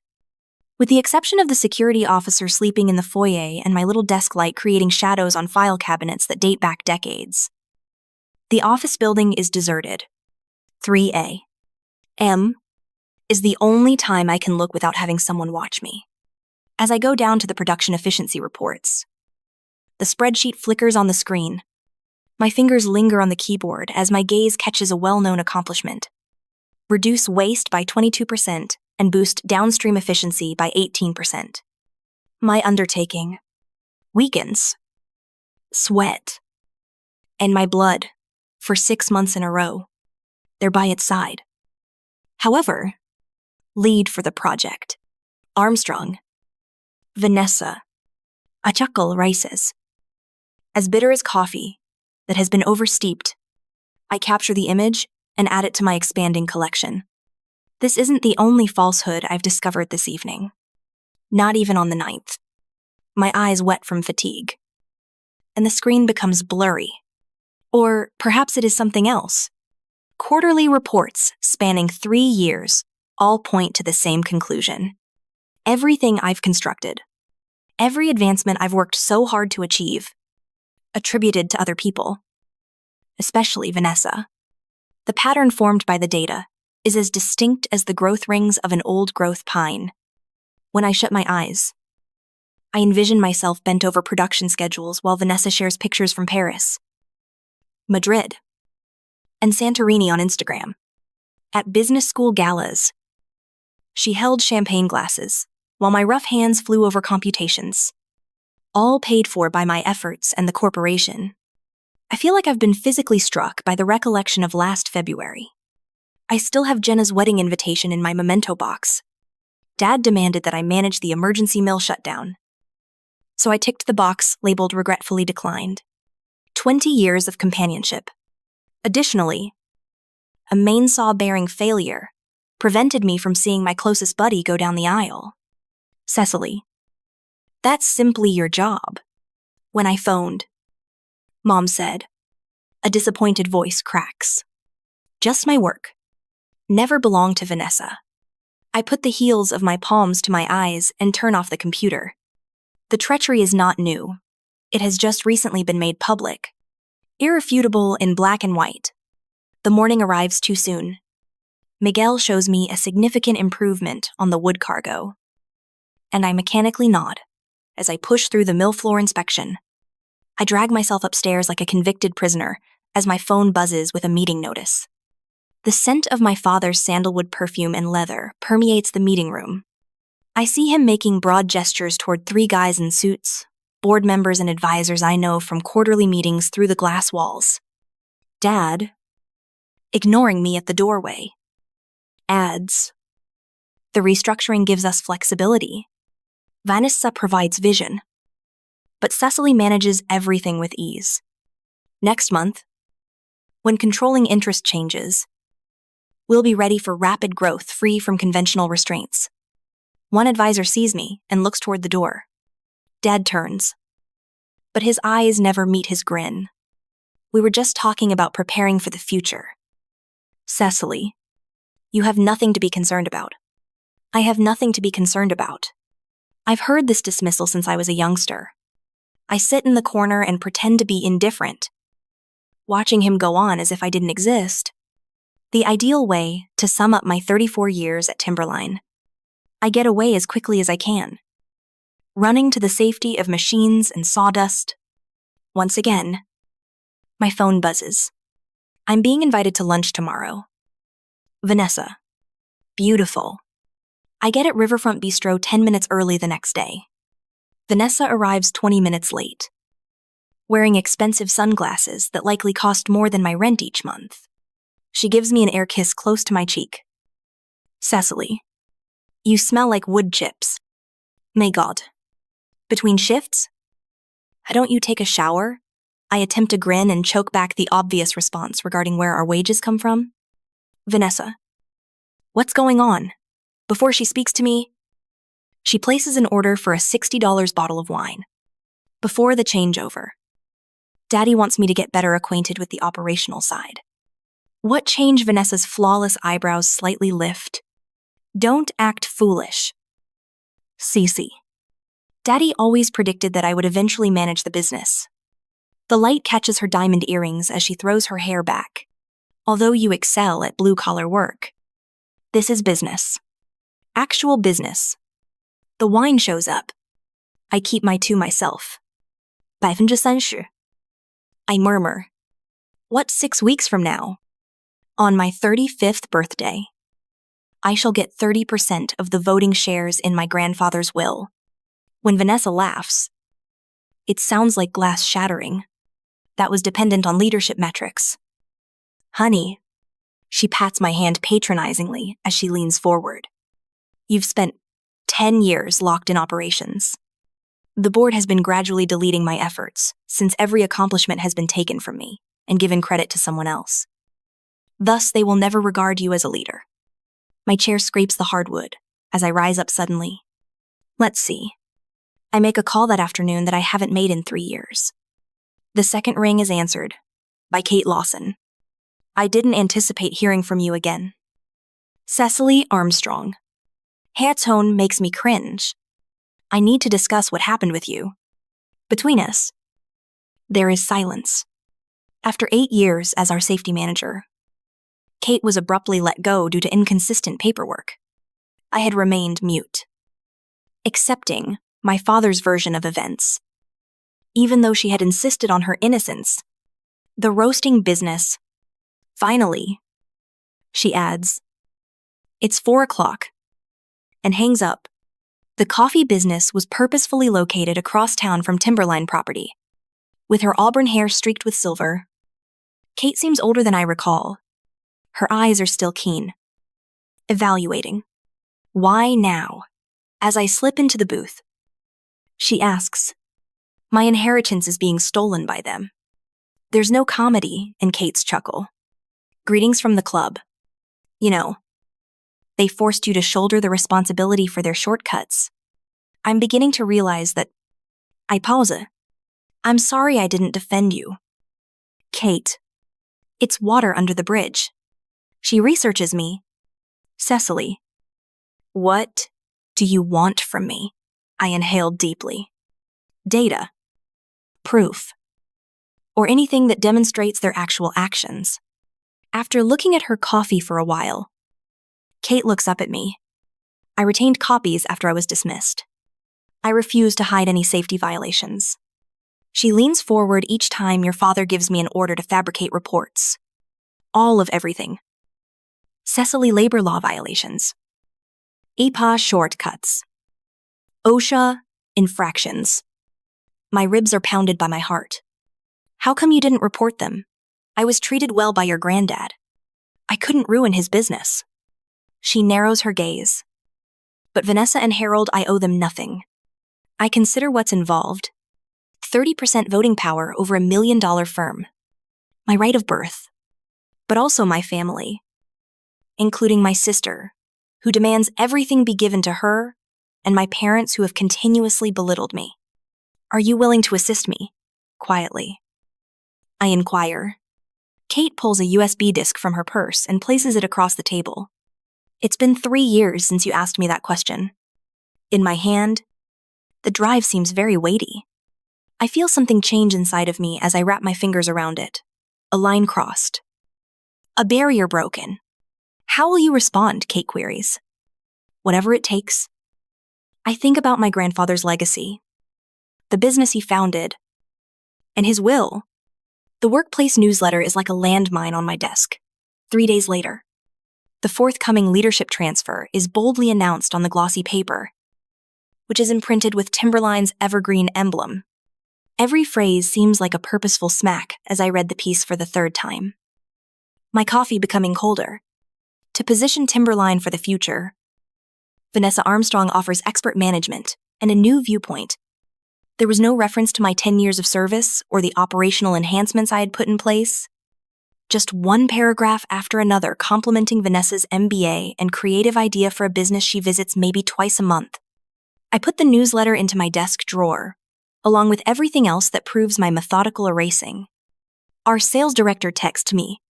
With the exception of the security officer sleeping in the foyer and my little desk light creating shadows on file cabinets that date back decades, the office building is deserted. 3A. M is the only time I can look without having someone watch me. As I go down to the production efficiency reports, the spreadsheet flickers on the screen. My fingers linger on the keyboard as my gaze catches a well-known accomplishment. Reduce waste by 22% and boost downstream efficiency by 18%. My undertaking weakens, sweat, and my blood for 6 months in a row. They're by its side. However, lead for the project. Armstrong. Vanessa. A chuckle rises. As bitter as coffee that has been oversteeped, I capture the image and add it to my expanding collection. This isn't the only falsehood I've discovered this evening. Not even on the 9th. My eyes wet from fatigue. And the screen becomes blurry. Or perhaps it is something else. Quarterly reports spanning 3 years all point to the same conclusion. Everything I've constructed, every advancement I've worked so hard to achieve, attributed to other people, especially Vanessa. The pattern formed by the data is as distinct as the growth rings of an old-growth pine. When I shut my eyes, I envision myself bent over production schedules while Vanessa shares pictures from Paris, Madrid, and Santorini on Instagram. At business school galas, she held champagne glasses while my rough hands flew over computations, all paid for by my efforts and the corporation. I feel like I've been physically struck by the recollection of last February. I still have Jenna's wedding invitation in my memento box. Dad demanded that I manage the emergency mill shutdown. So I ticked the box labeled regretfully declined. 20 years of companionship. Additionally, a main-saw-bearing failure prevented me from seeing my closest buddy go down the aisle. Cecily. That's simply your job. When I phoned, Mom said. A disappointed voice cracks. Just my work. Never belonged to Vanessa. I put the heels of my palms to my eyes and turn off the computer. The treachery is not new. It has just recently been made public. Irrefutable in black and white. The morning arrives too soon. Miguel shows me a significant improvement on the wood cargo. And I mechanically nod as I push through the mill floor inspection. I drag myself upstairs like a convicted prisoner as my phone buzzes with a meeting notice. The scent of my father's sandalwood perfume and leather permeates the meeting room. I see him making broad gestures toward 3 guys in suits, board members and advisors I know from quarterly meetings through the glass walls. Dad, ignoring me at the doorway, adds, "The restructuring gives us flexibility. Vanessa provides vision. But Cecily manages everything with ease. Next month, when controlling interest changes, we'll be ready for rapid growth free from conventional restraints." One advisor sees me and looks toward the door. Dad turns, but his eyes never meet his grin. We were just talking about preparing for the future. Cecily, you have nothing to be concerned about. I have nothing to be concerned about. I've heard this dismissal since I was a youngster. I sit in the corner and pretend to be indifferent, watching him go on as if I didn't exist. The ideal way to sum up my 34 years at Timberline. I get away as quickly as I can, running to the safety of machines and sawdust. Once again, my phone buzzes. I'm being invited to lunch tomorrow. Vanessa. Beautiful. I get at Riverfront Bistro 10 minutes early the next day. Vanessa arrives 20 minutes late, wearing expensive sunglasses that likely cost more than my rent each month. She gives me an air kiss close to my cheek. Cecily, you smell like wood chips. May God. Between shifts? Don't you take a shower? I attempt to grin and choke back the obvious response regarding where our wages come from. Vanessa. What's going on? Before she speaks to me, she places an order for a $60 bottle of wine. Before the changeover, Daddy wants me to get better acquainted with the operational side. What change? Vanessa's flawless eyebrows slightly lift. Don't act foolish. Cece. Daddy always predicted that I would eventually manage the business. The light catches her diamond earrings as she throws her hair back. Although you excel at blue-collar work, this is business. Actual business. The wine shows up. I keep my to myself. 30%. I murmur. What, 6 weeks from now? On my 35th birthday, I shall get 30% of the voting shares in my grandfather's will. When Vanessa laughs, it sounds like glass shattering. That was dependent on leadership metrics. Honey. She pats my hand patronizingly as she leans forward. You've spent 10 years locked in operations. The board has been gradually deleting my efforts since every accomplishment has been taken from me and given credit to someone else. Thus, they will never regard you as a leader. My chair scrapes the hardwood as I rise up suddenly. Let's see. I make a call that afternoon that I haven't made in 3 years. The second ring is answered by Kate Lawson. I didn't anticipate hearing from you again. Cecily Armstrong. Her tone makes me cringe. I need to discuss what happened with you. Between us, there is silence. After 8 years as our safety manager, Kate was abruptly let go due to inconsistent paperwork. I had remained mute, accepting my father's version of events. Even though she had insisted on her innocence, the roasting business. Finally, she adds, it's 4 o'clock, and hangs up. The coffee business was purposefully located across town from Timberline property. With her auburn hair streaked with silver, Kate seems older than I recall. Her eyes are still keen, evaluating. Why now? As I slip into the booth, she asks, my inheritance is being stolen by them. There's no comedy in Kate's chuckle. Greetings from the club. You know, they forced you to shoulder the responsibility for their shortcuts. I'm beginning to realize that. I pause. I'm sorry I didn't defend you. Kate. It's water under the bridge. She researches me. Cecily. What do you want from me? I inhaled deeply. Data. Proof. Or anything that demonstrates their actual actions. After looking at her coffee for a while, Kate looks up at me. I retained copies after I was dismissed. I refuse to hide any safety violations. She leans forward each time your father gives me an order to fabricate reports. All of everything. Cecily labor law violations. EPA shortcuts. OSHA infractions. My ribs are pounded by my heart. How come you didn't report them? I was treated well by your granddad. I couldn't ruin his business. She narrows her gaze. But Vanessa and Harold, I owe them nothing. I consider what's involved. 30% voting power over $1 million firm. My right of birth. But also my family. Including my sister, who demands everything be given to her, and my parents who have continuously belittled me. Are you willing to assist me? Quietly. I inquire. Kate pulls a USB disk from her purse and places it across the table. It's been 3 years since you asked me that question. In my hand, the drive seems very weighty. I feel something change inside of me as I wrap my fingers around it. A line crossed. A barrier broken. How will you respond? Kate queries. Whatever it takes. I think about my grandfather's legacy, the business he founded, and his will. The workplace newsletter is like a landmine on my desk. 3 days later, the forthcoming leadership transfer is boldly announced on the glossy paper, which is imprinted with Timberline's evergreen emblem. Every phrase seems like a purposeful smack as I read the piece for the 3rd time. My coffee becoming colder. To position Timberline for the future, Vanessa Armstrong offers expert management and a new viewpoint. There was no reference to my 10 years of service or the operational enhancements I had put in place. Just one paragraph after another complimenting Vanessa's MBA and creative idea for a business she visits maybe twice a month. I put the newsletter into my desk drawer, along with everything else that proves my methodical erasing. Our sales director texts me,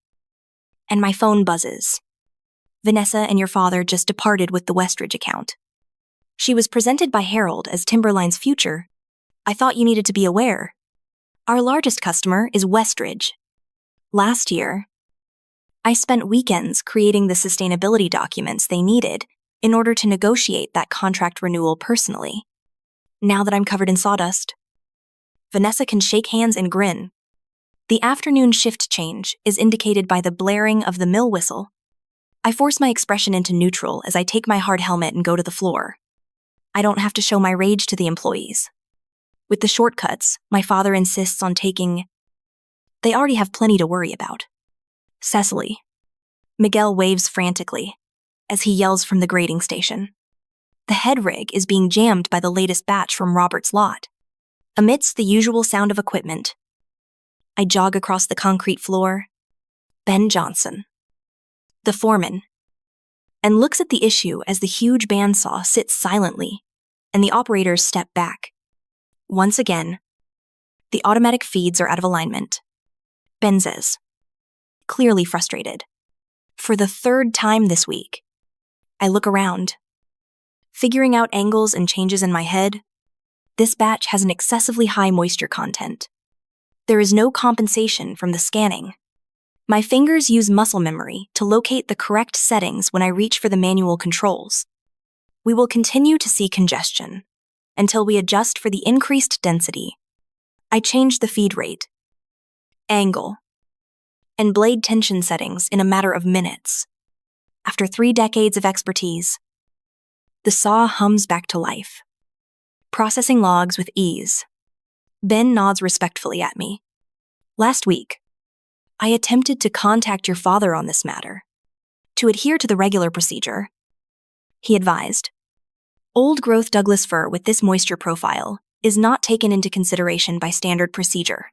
and my phone buzzes. Vanessa and your father just departed with the Westridge account. She was presented by Harold as Timberline's future. I thought you needed to be aware. Our largest customer is Westridge. Last year, I spent weekends creating the sustainability documents they needed in order to negotiate that contract renewal personally. Now that I'm covered in sawdust, Vanessa can shake hands and grin. The afternoon shift change is indicated by the blaring of the mill whistle. I force my expression into neutral as I take my hard helmet and go to the floor. I don't have to show my rage to the employees. With the shortcuts, my father insists on taking. They already have plenty to worry about. Cecily. Miguel waves frantically as he yells from the grading station. The head rig is being jammed by the latest batch from Robert's lot. Amidst the usual sound of equipment, I jog across the concrete floor. Ben Johnson, the foreman, and looks at the issue as the huge bandsaw sits silently and the operators step back. Once again, the automatic feeds are out of alignment. Ben says, clearly frustrated. For the 3rd time this week, I look around. Figuring out angles and changes in my head, this batch has an excessively high moisture content. There is no compensation from the scanning. My fingers use muscle memory to locate the correct settings when I reach for the manual controls. We will continue to see congestion until we adjust for the increased density. I change the feed rate, angle, and blade tension settings in a matter of minutes. After 3 decades of expertise, the saw hums back to life, processing logs with ease. Ben nods respectfully at me. Last week, I attempted to contact your father on this matter, to adhere to the regular procedure. He advised, old-growth Douglas fir with this moisture profile is not taken into consideration by standard procedure.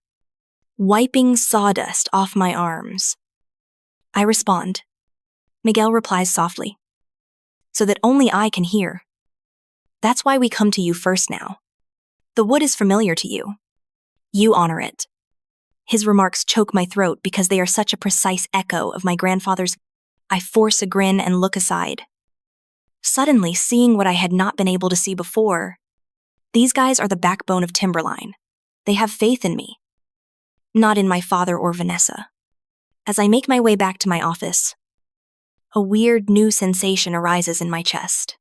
Wiping sawdust off my arms. I respond. Miguel replies softly, so that only I can hear. That's why we come to you first now. The wood is familiar to you. You honor it. His remarks choke my throat because they are such a precise echo of my grandfather's. I force a grin and look aside. Suddenly, seeing what I had not been able to see before, these guys are the backbone of Timberline. They have faith in me. Not in my father or Vanessa. As I make my way back to my office, a weird new sensation arises in my chest.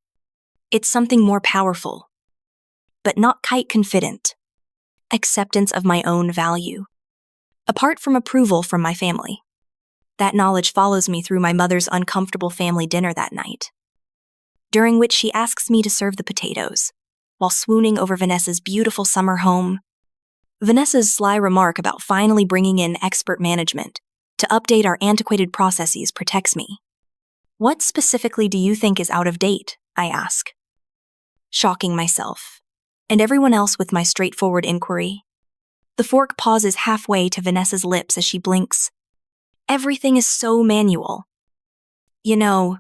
It's something more powerful, but not kite confident. Acceptance of my own value. Apart from approval from my family. That knowledge follows me through my mother's uncomfortable family dinner that night, during which she asks me to serve the potatoes, while swooning over Vanessa's beautiful summer home. Vanessa's sly remark about finally bringing in expert management to update our antiquated processes protects me. What specifically do you think is out of date? I ask, shocking myself and everyone else with my straightforward inquiry. The fork pauses halfway to Vanessa's lips as she blinks. Everything is so manual. You know,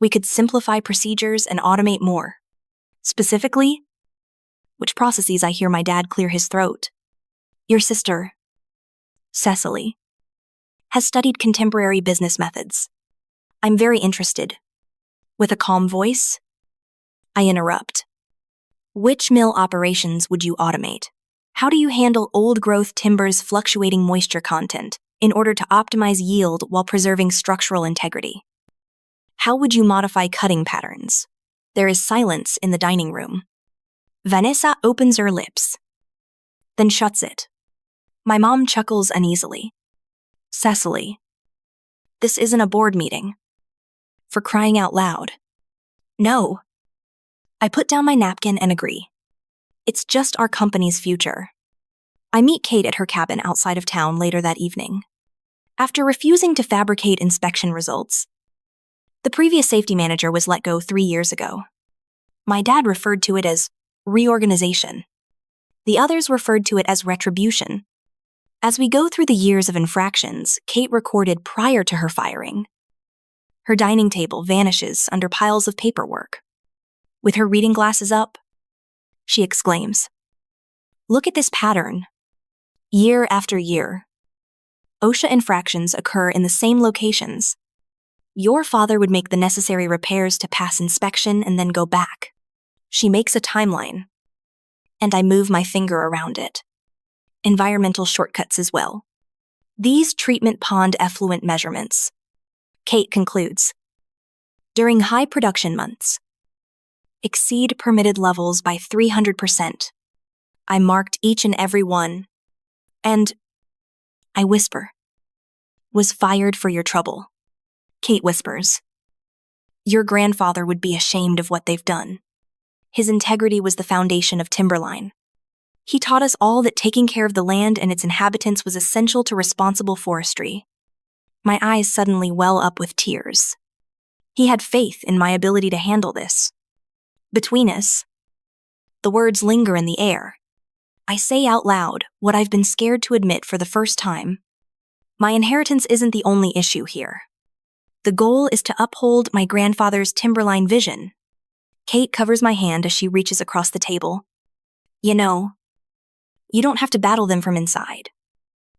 we could simplify procedures and automate more. Specifically, which processes I hear my dad clear his throat. Your sister, Cecily, has studied contemporary business methods. I'm very interested. With a calm voice, I interrupt. Which mill operations would you automate? How do you handle old-growth timber's fluctuating moisture content in order to optimize yield while preserving structural integrity? How would you modify cutting patterns? There is silence in the dining room. Vanessa opens her lips, then shuts it. My mom chuckles uneasily. Cecily, this isn't a board meeting. For crying out loud. No. I put down my napkin and agree. It's just our company's future. I meet Kate at her cabin outside of town later that evening. After refusing to fabricate inspection results, the previous safety manager was let go 3 years ago. My dad referred to it as reorganization. The others referred to it as retribution. As we go through the years of infractions Kate recorded prior to her firing, her dining table vanishes under piles of paperwork. With her reading glasses up, she exclaims, "Look at this pattern. Year after year. OSHA infractions occur in the same locations. Your father would make the necessary repairs to pass inspection and then go back." She makes a timeline, and I move my finger around it. Environmental shortcuts as well. These treatment pond effluent measurements, Kate concludes, during high production months, exceed permitted levels by 300%. I marked each and every one, and I whisper, "Was fired for your trouble." Kate whispers, "Your grandfather would be ashamed of what they've done. His integrity was the foundation of Timberline. He taught us all that taking care of the land and its inhabitants was essential to responsible forestry." My eyes suddenly well up with tears. He had faith in my ability to handle this. Between us, the words linger in the air. I say out loud what I've been scared to admit for the first time. My inheritance isn't the only issue here. The goal is to uphold my grandfather's Timberline vision. Kate covers my hand as she reaches across the table. You know, you don't have to battle them from inside.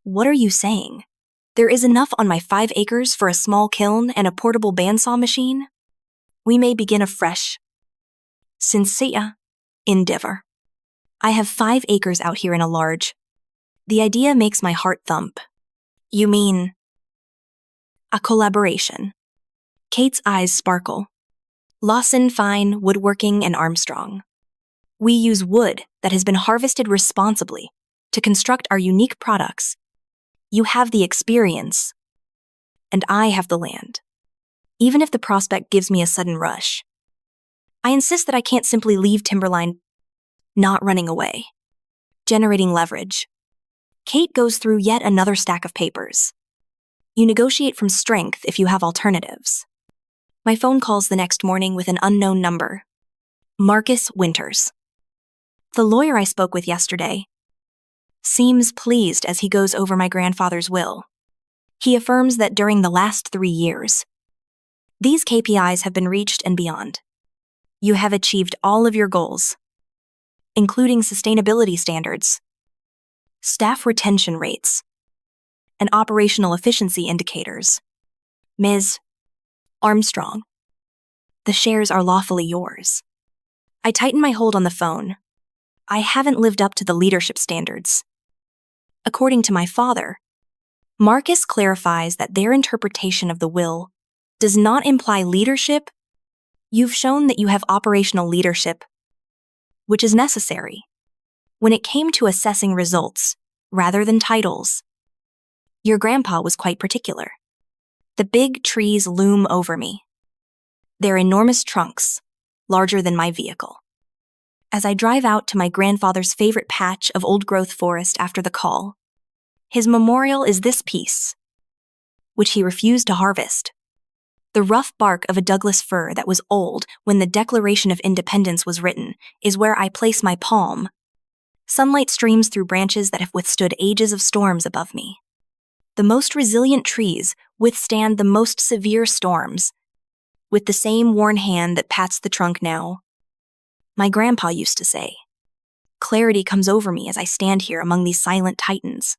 What are you saying? There is enough on my 5 acres for a small kiln and a portable bandsaw machine? We may begin afresh. Sincere endeavor. I have 5 acres out here in a large. The idea makes my heart thump. You mean a collaboration? Kate's eyes sparkle. Lawson Fine Woodworking and Armstrong. We use wood that has been harvested responsibly to construct our unique products. You have the experience, and I have the land. Even if the prospect gives me a sudden rush, I insist that I can't simply leave Timberline not running away. Generating leverage. Kate goes through yet another stack of papers. You negotiate from strength if you have alternatives. My phone calls the next morning with an unknown number. Marcus Winters. The lawyer I spoke with yesterday seems pleased as he goes over my grandfather's will. He affirms that during the last 3 years, these KPIs have been reached and beyond. You have achieved all of your goals, including sustainability standards, staff retention rates, and operational efficiency indicators. Ms. Armstrong, the shares are lawfully yours. I tighten my hold on the phone. I haven't lived up to the leadership standards. According to my father, Marcus clarifies that their interpretation of the will does not imply leadership. You've shown that you have operational leadership, which is necessary. When it came to assessing results, rather than titles, your grandpa was quite particular. The big trees loom over me. Their enormous trunks, larger than my vehicle. As I drive out to my grandfather's favorite patch of old-growth forest after the call, his memorial is this piece, which he refused to harvest. The rough bark of a Douglas fir that was old when the Declaration of Independence was written is where I place my palm. Sunlight streams through branches that have withstood ages of storms above me. The most resilient trees withstand the most severe storms, with the same worn hand that pats the trunk now. My grandpa used to say, Clarity comes over me as I stand here among these silent titans.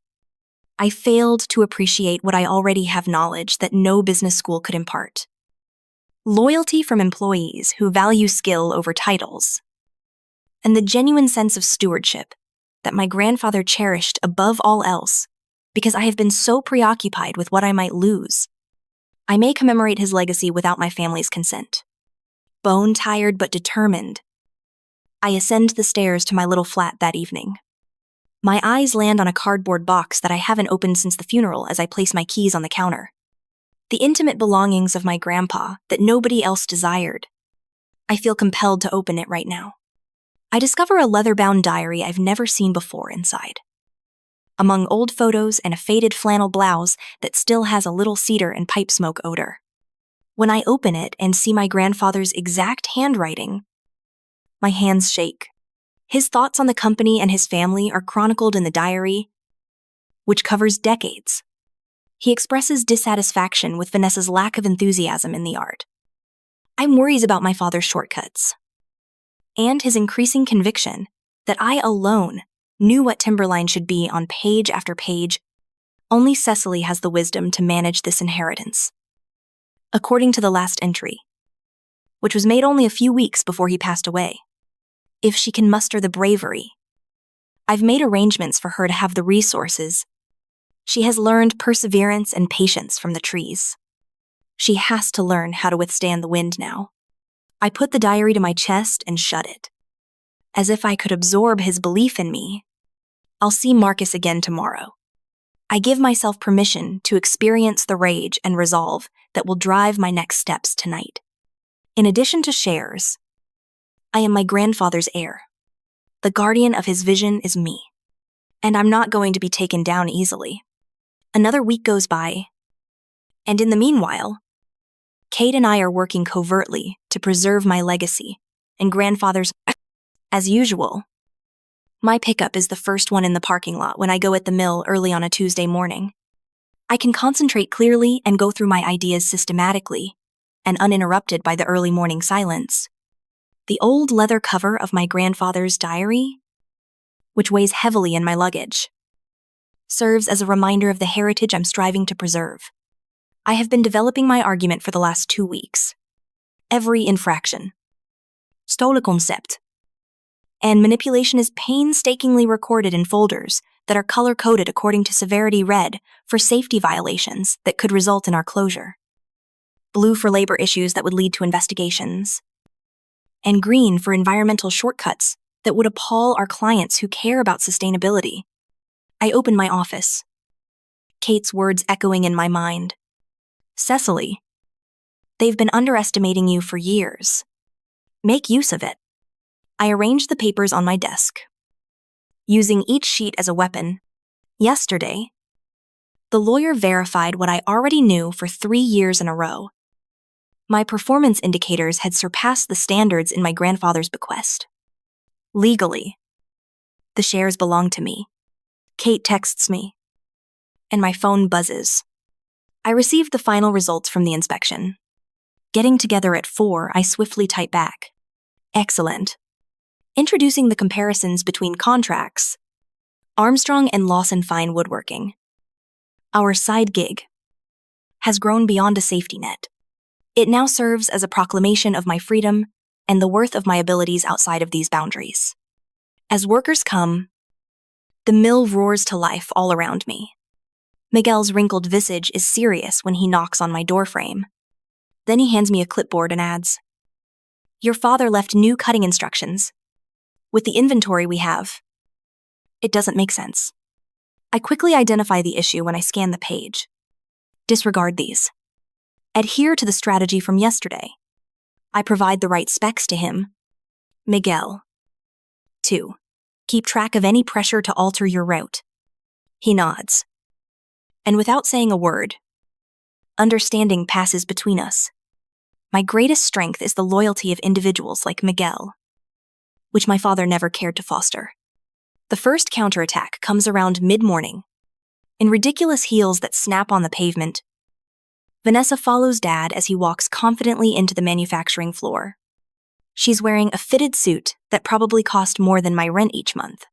I failed to appreciate what I already have knowledge that no business school could impart. Loyalty from employees who value skill over titles, and the genuine sense of stewardship that my grandfather cherished above all else because I have been so preoccupied with what I might lose. I may commemorate his legacy without my family's consent. Bone-tired but determined, I ascend the stairs to my little flat that evening. My eyes land on a cardboard box that I haven't opened since the funeral as I place my keys on the counter. The intimate belongings of my grandpa that nobody else desired. I feel compelled to open it right now. I discover a leather-bound diary I've never seen before inside. Among old photos and a faded flannel blouse that still has a little cedar and pipe smoke odor. When I open it and see my grandfather's exact handwriting, my hands shake. His thoughts on the company and his family are chronicled in the diary, which covers decades. He expresses dissatisfaction with Vanessa's lack of enthusiasm in the art. I'm worried about my father's shortcuts, and his increasing conviction that I alone knew what Timberline should be on page after page. Only Cecily has the wisdom to manage this inheritance. According to the last entry, which was made only a few weeks before he passed away, if she can muster the bravery. I've made arrangements for her to have the resources. She has learned perseverance and patience from the trees. She has to learn how to withstand the wind now. I put the diary to my chest and shut it. As if I could absorb his belief in me. I'll see Marcus again tomorrow. I give myself permission to experience the rage and resolve that will drive my next steps tonight. In addition to shares, I am my grandfather's heir. The guardian of his vision is me. And I'm not going to be taken down easily. Another week goes by, and in the meanwhile, Kate and I are working covertly to preserve my legacy and grandfather's. As usual, my pickup is the first one in the parking lot when I go at the mill early on a Tuesday morning. I can concentrate clearly and go through my ideas systematically and uninterrupted by the early morning silence. The old leather cover of my grandfather's diary, which weighs heavily in my luggage, serves as a reminder of the heritage I'm striving to preserve. I have been developing my argument for the last 2 weeks. Every infraction, stole a concept, and manipulation is painstakingly recorded in folders that are color-coded according to severity: red for safety violations that could result in our closure, blue for labor issues that would lead to investigations, and green for environmental shortcuts that would appall our clients who care about sustainability. I open my office, Kate's words echoing in my mind. Cecily, they've been underestimating you for years. Make use of it. I arrange the papers on my desk, using each sheet as a weapon. Yesterday, the lawyer verified what I already knew for 3 years in a row. My performance indicators had surpassed the standards in my grandfather's bequest. Legally, the shares belong to me. Kate texts me, and my phone buzzes. I received the final results from the inspection. Getting together at 4, I swiftly type back. Excellent. Introducing the comparisons between contracts, Armstrong and Lawson Fine Woodworking. Our side gig has grown beyond a safety net. It now serves as a proclamation of my freedom and the worth of my abilities outside of these boundaries. As workers come, the mill roars to life all around me. Miguel's wrinkled visage is serious when he knocks on my doorframe. Then he hands me a clipboard and adds, "Your father left new cutting instructions. With the inventory we have, it doesn't make sense." I quickly identify the issue when I scan the page. Disregard these. Adhere to the strategy from yesterday. I provide the right specs to him. Miguel. 2. Keep track of any pressure to alter your route. He nods. And without saying a word, understanding passes between us. My greatest strength is the loyalty of individuals like Miguel, which my father never cared to foster. The first counterattack comes around mid-morning. In ridiculous heels that snap on the pavement, Vanessa follows Dad as he walks confidently into the manufacturing floor. She's wearing a fitted suit that probably cost more than my rent each month.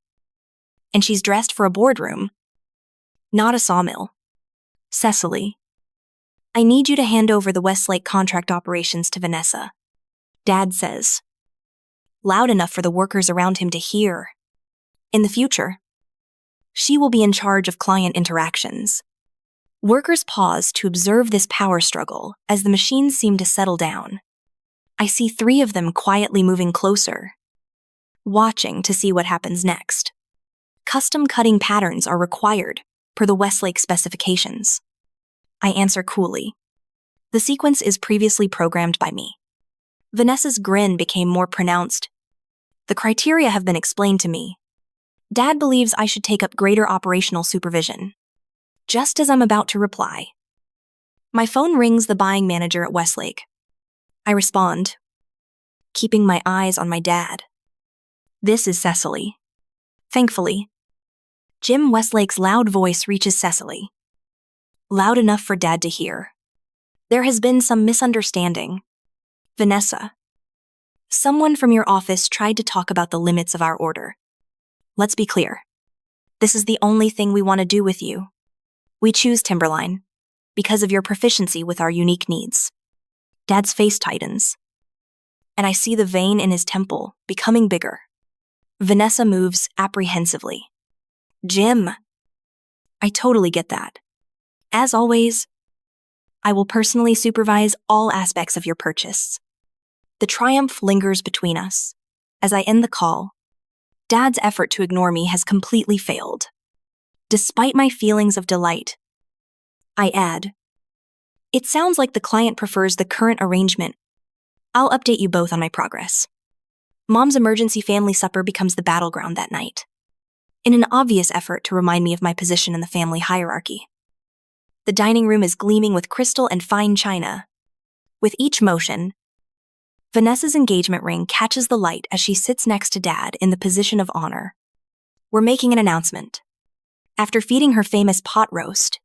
And she's dressed for a boardroom, not a sawmill. Cecily, I need you to hand over the Westlake contract operations to Vanessa, Dad says, loud enough for the workers around him to hear. In the future, she will be in charge of client interactions. Workers pause to observe this power struggle as the machines seem to settle down. I see 3 of them quietly moving closer, watching to see what happens next. Custom cutting patterns are required per the Westlake specifications. I answer coolly. The sequence is previously programmed by me. Vanessa's grin became more pronounced. The criteria have been explained to me. Dad believes I should take up greater operational supervision. Just as I'm about to reply, my phone rings the buying manager at Westlake. I respond, keeping my eyes on my dad. This is Cecily. Thankfully, Jim Westlake's loud voice reaches Cecily. Loud enough for Dad to hear. There has been some misunderstanding. Vanessa, someone from your office tried to talk about the limits of our order. Let's be clear. This is the only thing we want to do with you. We choose Timberline because of your proficiency with our unique needs. Dad's face tightens, and I see the vein in his temple becoming bigger. Vanessa moves apprehensively. Jim, I totally get that. As always, I will personally supervise all aspects of your purchase. The triumph lingers between us. As I end the call, Dad's effort to ignore me has completely failed. Despite my feelings of delight, I add, it sounds like the client prefers the current arrangement. I'll update you both on my progress. Mom's emergency family supper becomes the battleground that night, in an obvious effort to remind me of my position in the family hierarchy. The dining room is gleaming with crystal and fine china. With each motion, Vanessa's engagement ring catches the light as she sits next to Dad in the position of honor. We're making an announcement. After feeding her famous pot roast,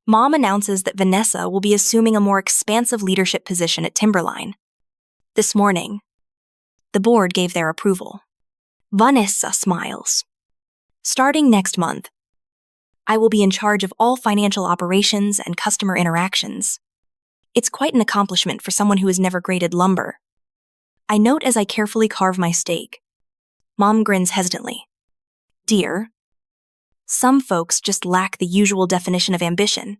Mom announces that Vanessa will be assuming a more expansive leadership position at Timberline. This morning, the board gave their approval. Vanessa smiles. Starting next month, I will be in charge of all financial operations and customer interactions. It's quite an accomplishment for someone who has never graded lumber. I note as I carefully carve my steak. Mom grins hesitantly. Dear, some folks just lack the usual definition of ambition.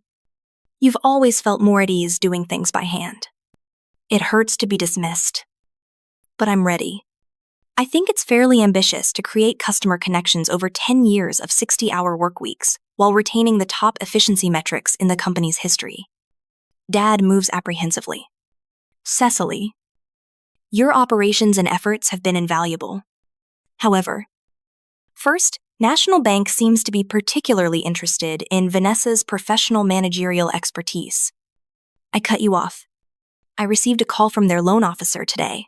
You've always felt more at ease doing things by hand. It hurts to be dismissed, but I'm ready. I think it's fairly ambitious to create customer connections over 10 years of 60-hour work weeks while retaining the top efficiency metrics in the company's history. Dad moves apprehensively. Cecily, your operations and efforts have been invaluable. However, first, National Bank seems to be particularly interested in Vanessa's professional managerial expertise. I cut you off. I received a call from their loan officer today.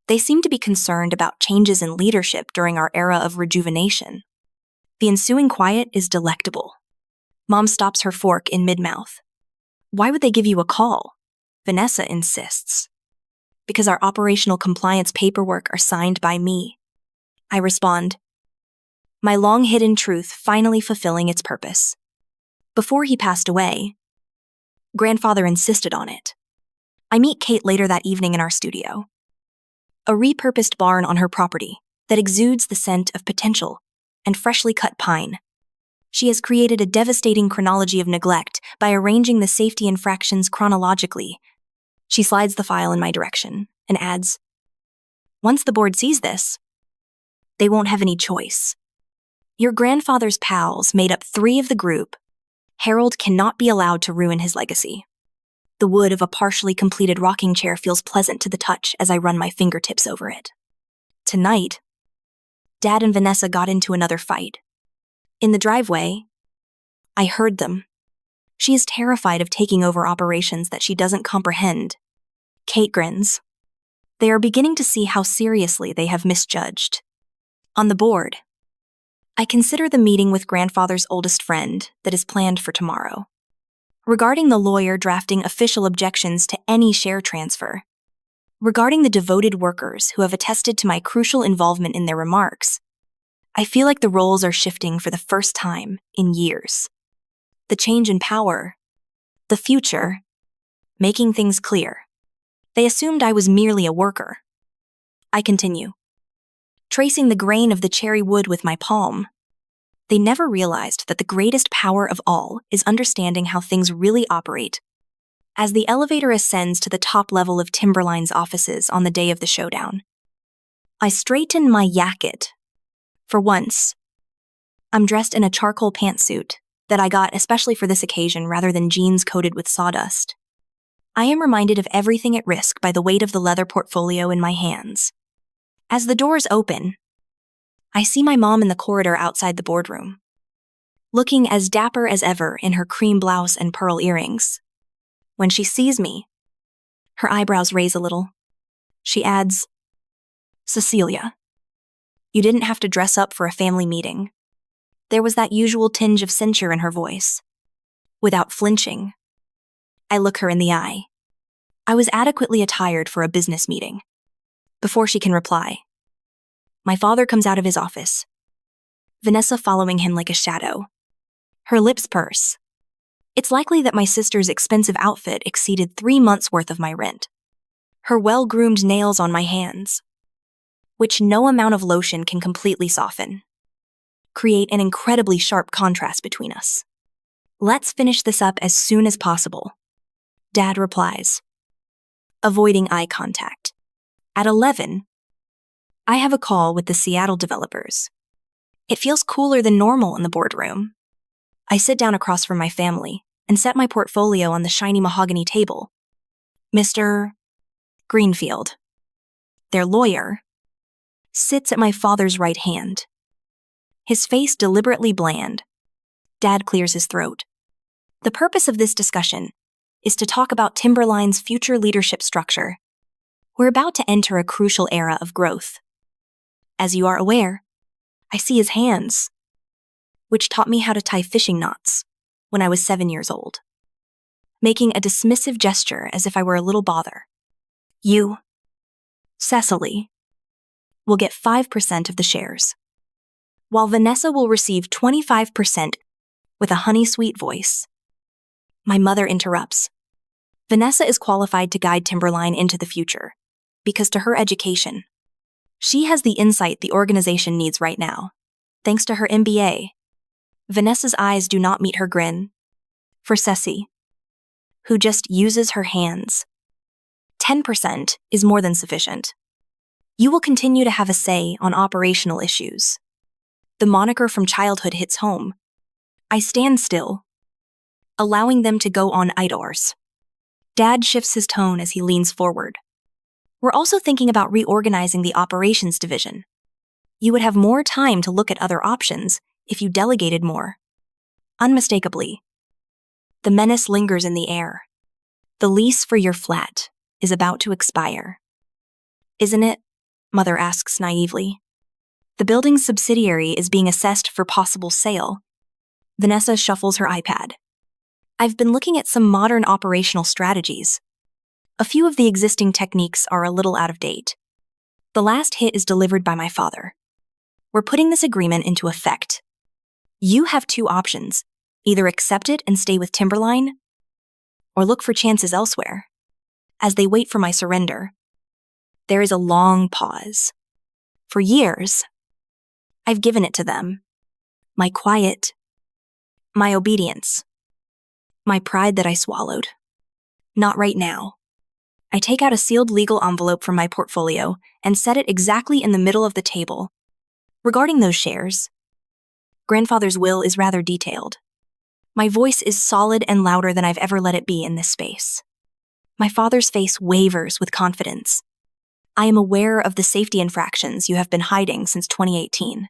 They seem to be concerned about changes in leadership during our era of rejuvenation. The ensuing quiet is delectable. Mom stops her fork in mid-mouth. Why would they give you a call? Vanessa insists. Because our operational compliance paperwork are signed by me. I respond, my long-hidden truth finally fulfilling its purpose. Before he passed away, Grandfather insisted on it. I meet Kate later that evening in our studio. A repurposed barn on her property that exudes the scent of potential and freshly cut pine. She has created a devastating chronology of neglect by arranging the safety infractions chronologically. She slides the file in my direction and adds, once the board sees this, they won't have any choice. Your grandfather's pals made up 3 of the group. Harold cannot be allowed to ruin his legacy. The wood of a partially completed rocking chair feels pleasant to the touch as I run my fingertips over it. Tonight, Dad and Vanessa got into another fight. In the driveway, I heard them. She is terrified of taking over operations that she doesn't comprehend. Kate grins. They are beginning to see how seriously they have misjudged. On the board, I consider the meeting with Grandfather's oldest friend that is planned for tomorrow. Regarding the lawyer drafting official objections to any share transfer, Regarding the devoted workers who have attested to my crucial involvement in their remarks, I feel like the roles are shifting for the first time in years. The change in power, the future, making things clear. They assumed I was merely a worker. I continue, tracing the grain of the cherry wood with my palm. They never realized that the greatest power of all is understanding how things really operate. As the elevator ascends to the top level of Timberline's offices on the day of the showdown, I straighten my jacket. For once, I'm dressed in a charcoal pantsuit that I got especially for this occasion rather than jeans coated with sawdust. I am reminded of everything at risk by the weight of the leather portfolio in my hands. As the doors open, I see my mom in the corridor outside the boardroom, looking as dapper as ever in her cream blouse and pearl earrings. When she sees me, her eyebrows raise a little. She adds, "Cecilia, you didn't have to dress up for a family meeting." There was that usual tinge of censure in her voice. Without flinching, I look her in the eye. I was adequately attired for a business meeting. Before she can reply, my father comes out of his office, Vanessa following him like a shadow. Her lips purse. It's likely that my sister's expensive outfit exceeded 3 months' worth of my rent. Her well-groomed nails on my hands, which no amount of lotion can completely soften, create an incredibly sharp contrast between us. "Let's finish this up as soon as possible," Dad replies, avoiding eye contact. At 11, I have a call with the Seattle developers. It feels cooler than normal in the boardroom. I sit down across from my family and set my portfolio on the shiny mahogany table. Mr. Greenfield, their lawyer, sits at my father's right hand. His face deliberately bland. Dad clears his throat. The purpose of this discussion is to talk about Timberline's future leadership structure. We're about to enter a crucial era of growth. As you are aware, I see his hands, which taught me how to tie fishing knots when I was 7 years old, making a dismissive gesture as if I were a little bother. "You, Cecily, will get 5% of the shares, while Vanessa will receive 25% with a honey-sweet voice." My mother interrupts. Vanessa is qualified to guide Timberline into the future because to her education, she has the insight the organization needs right now. Thanks to her MBA, Vanessa's eyes do not meet her grin. For Ceci, who just uses her hands, 10% is more than sufficient. You will continue to have a say on operational issues. The moniker from childhood hits home. I stand still, allowing them to go on idors. Dad shifts his tone as he leans forward. "We're also thinking about reorganizing the operations division. You would have more time to look at other options if you delegated more." Unmistakably, the menace lingers in the air. The lease for your flat is about to expire. "Isn't it?" Mother asks naively. "The building's subsidiary is being assessed for possible sale." Vanessa shuffles her iPad. "I've been looking at some modern operational strategies. A few of the existing techniques are a little out of date. The last hit is delivered by my father. We're putting this agreement into effect. You have 2 options. Either accept it and stay with Timberline, or look for chances elsewhere." As they wait for my surrender, there is a long pause. For years, I've given it to them. My quiet, my obedience, my pride that I swallowed. Not right now. I take out a sealed legal envelope from my portfolio and set it exactly in the middle of the table. Regarding those shares, Grandfather's will is rather detailed. My voice is solid and louder than I've ever let it be in this space. My father's face wavers with confidence. "I am aware of the safety infractions you have been hiding since 2018.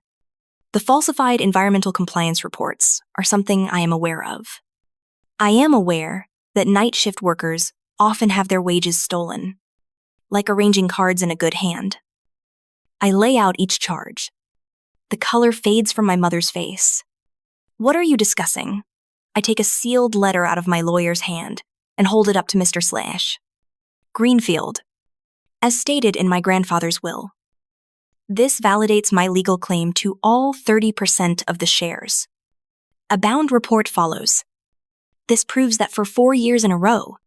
The falsified environmental compliance reports are something I am aware of. I am aware that night shift workers often have their wages stolen, like arranging cards in a good hand." I lay out each charge. The color fades from my mother's face. "What are you discussing?" I take a sealed letter out of my lawyer's hand and hold it up to Mr. Slash. "Greenfield, as stated in my grandfather's will. This validates my legal claim to all 30% of the shares. A bound report follows. This proves that for 4 years in a row,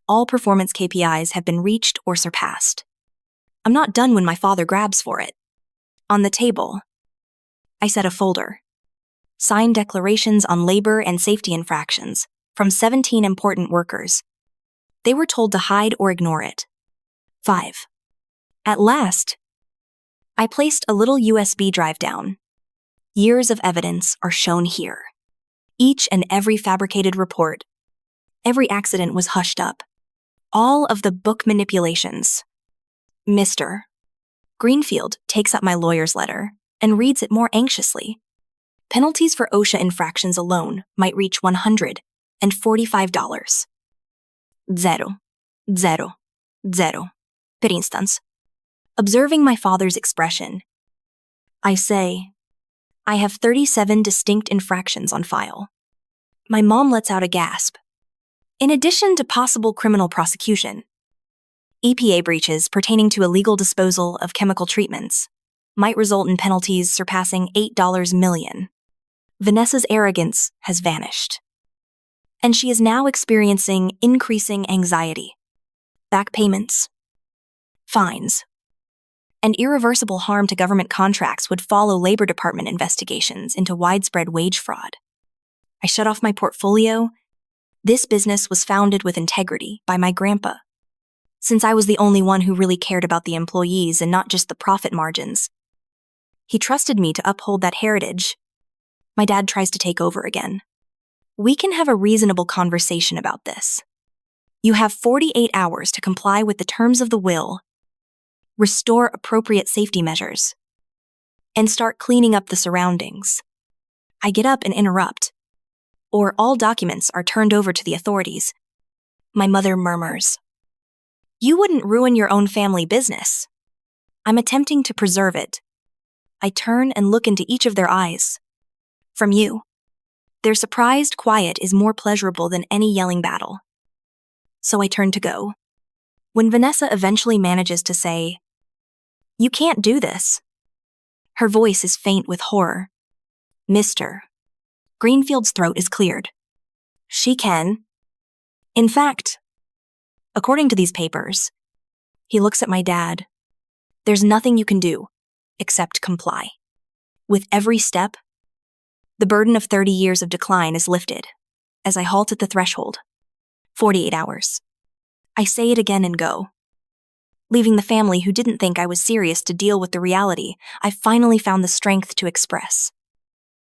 all performance KPIs have been reached or surpassed. I'm not done when my father grabs for it. On the table, I set a folder. Signed declarations on labor and safety infractions from 17 important workers. They were told to hide or ignore it. 5. At last, I placed a little USB drive down. Years of evidence are shown here. Each and every fabricated report. Every accident was hushed up. All of the book manipulations. Mr. Greenfield takes up my lawyer's letter and reads it more anxiously. Penalties for OSHA infractions alone might reach $145. Zero. Zero. Zero. Per instance. Observing my father's expression, I say, I have 37 distinct infractions on file. My mom lets out a gasp. In addition to possible criminal prosecution, EPA breaches pertaining to illegal disposal of chemical treatments might result in penalties surpassing $8 million. Vanessa's arrogance has vanished, and she is now experiencing increasing anxiety, back payments, fines, and irreversible harm to government contracts would follow Labor Department investigations into widespread wage fraud. I shut off my portfolio. This business was founded with integrity by my grandpa. Since I was the only one who really cared about the employees and not just the profit margins, he trusted me to uphold that heritage. My dad tries to take over again. We can have a reasonable conversation about this. You have 48 hours to comply with the terms of the will, restore appropriate safety measures, and start cleaning up the surroundings. I get up and interrupt, or all documents are turned over to the authorities. My mother murmurs, "You wouldn't ruin your own family business." I'm attempting to preserve it. I turn and look into each of their eyes. From you. Their surprised quiet is more pleasurable than any yelling battle. So I turn to go. When Vanessa eventually manages to say, "You can't do this," her voice is faint with horror. Mr. Greenfield's throat is cleared. She can. In fact, according to these papers, he looks at my dad. There's nothing you can do except comply. With every step, the burden of 30 years of decline is lifted as I halt at the threshold. 48 hours. I say it again and go. Leaving the family who didn't think I was serious to deal with the reality, I finally found the strength to express.